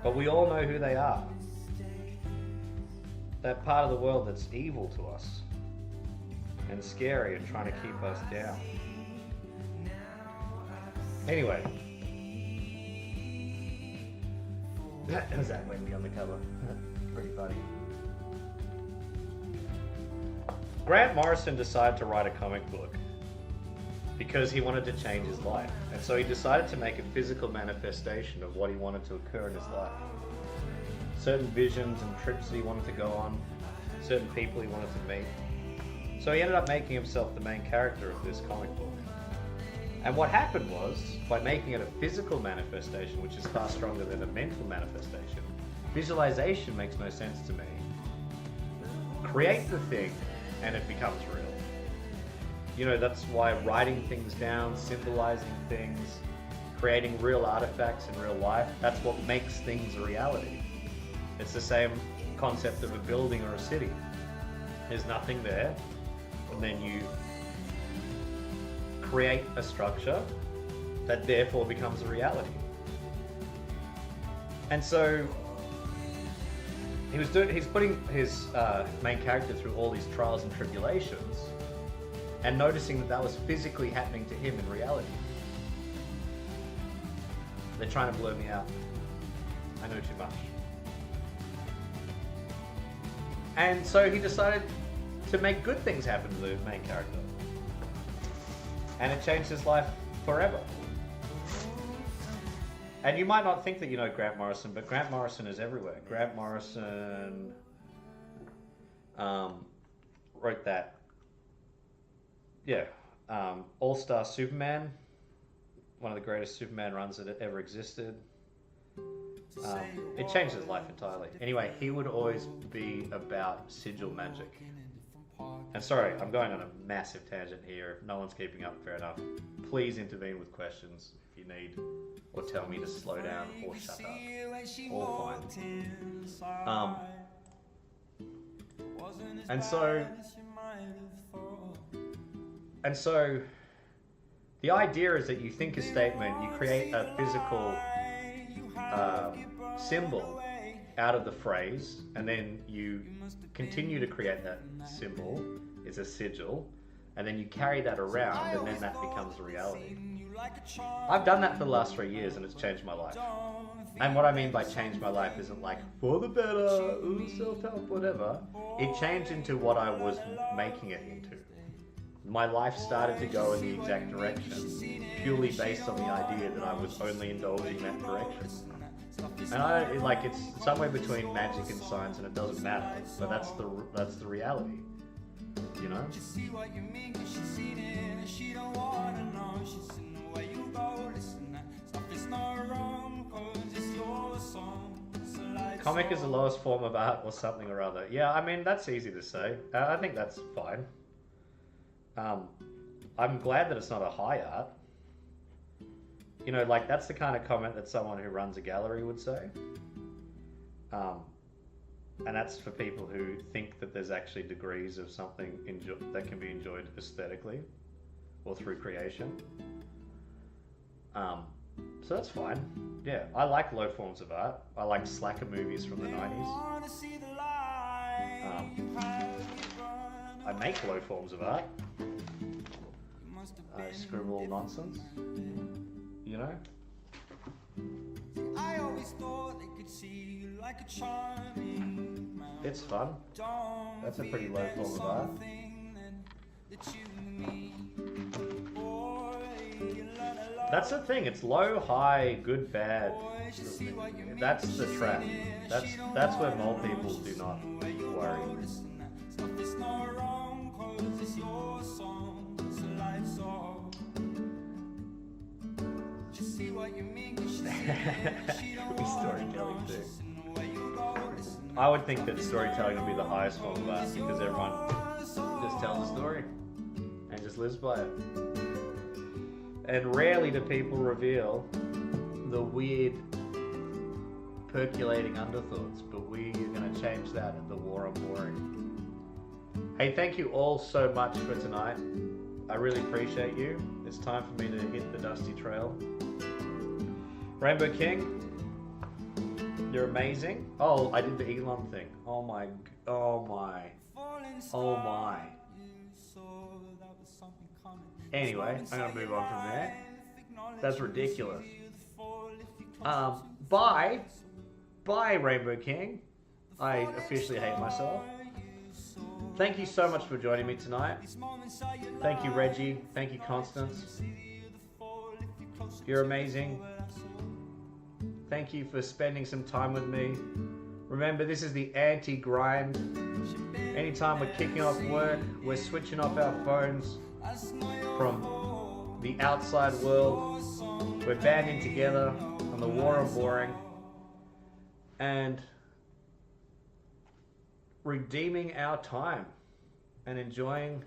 but we all know who they are. That part of the world that's evil to us and scary and trying to keep us down. Anyway, how's that Wendy on the cover? Pretty funny. Grant Morrison decided to write a comic book because he wanted to change his life. And so he decided to make a physical manifestation of what he wanted to occur in his life. Certain visions and trips that he wanted to go on, certain people he wanted to meet. So he ended up making himself the main character of this comic book. And what happened was, by making it a physical manifestation, which is far stronger than a mental manifestation, visualization makes no sense to me. Create the thing and it becomes real. You know, that's why writing things down, symbolizing things, creating real artifacts in real life, that's what makes things a reality. It's the same concept of a building or a city. There's nothing there, and then you create a structure that therefore becomes a reality. And so he's putting his main character through all these trials and tribulations and noticing that that was physically happening to him in reality. They're trying to blow me out. I know too much. And so he decided to make good things happen to the main character. And it changed his life forever. And you might not think that you know Grant Morrison, but Grant Morrison is everywhere. Grant Morrison wrote that. Yeah. All-Star Superman. One of the greatest Superman runs that ever existed. It changed his life entirely. Anyway, he would always be about sigil magic. And sorry, I'm going on a massive tangent here. If no one's keeping up, fair enough. Please intervene with questions if you need, or tell me to slow down or shut up. All fine. And so the idea is that you think a statement, you create a physical symbol out of the phrase, and then you continue to create that symbol. It's a sigil, and then you carry that around, and then that becomes a reality. I've done that for the last 3 years, and it's changed my life. And what I mean by change my life isn't like for the better, self-help, whatever. It changed into what I was making it into. My life started to go in the exact direction, purely based on the idea that I was only indulging that direction. And it's somewhere between magic and science, and it doesn't matter. But that's the reality, you know. Comic is the lowest form of art, or something or other. Yeah, I mean that's easy to say. I think that's fine. I'm glad that it's not a high art. You know, like that's the kind of comment that someone who runs a gallery would say. And that's for people who think that there's actually degrees of something that can be enjoyed aesthetically or through creation. So that's fine. Yeah, I like low forms of art. I like slacker movies from the 90s. I make low forms of art. I scribble nonsense. You know? I always thought they could see you like a charming. It's fun. That's a pretty low form of art. That's the thing. It's low, high, good, bad. That's the trap. That's where mole people do not worry. Storytelling too. I would think that storytelling would be the highest form of art because everyone just tells a story and just lives by it. And rarely do people reveal the weird percolating underthoughts, but we are going to change that at the War on Boring. Hey, thank you all so much for tonight. I really appreciate you. It's time for me to hit the dusty trail. Rainbow King, you're amazing. Oh, I did the Elon thing. Oh my. Anyway, I'm gonna move on from there. That's ridiculous. Bye, Rainbow King. I officially hate myself. Thank you so much for joining me tonight. Thank you, Reggie. Thank you, Constance. You're amazing. Thank you for spending some time with me. Remember, this is the anti-grind. Anytime we're kicking off work, we're switching off our phones from the outside world. We're banding together on the War on Boring and redeeming our time and enjoying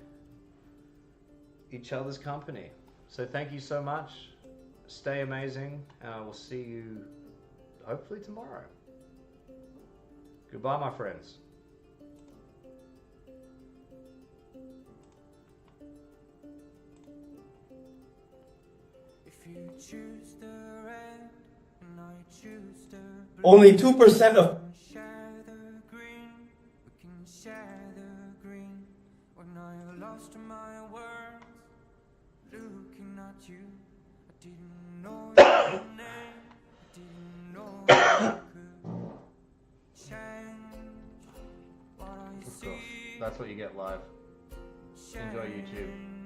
each other's company. So thank you so much. Stay amazing, and I will see you hopefully tomorrow. Goodbye, my friends. If you choose the red and I choose the blue, Only 2% of share the green, we can share the green. When I lost my words, looking at you, I didn't know your name, I didn't know you could change what I Of see. course, that's what you get live. Enjoy YouTube.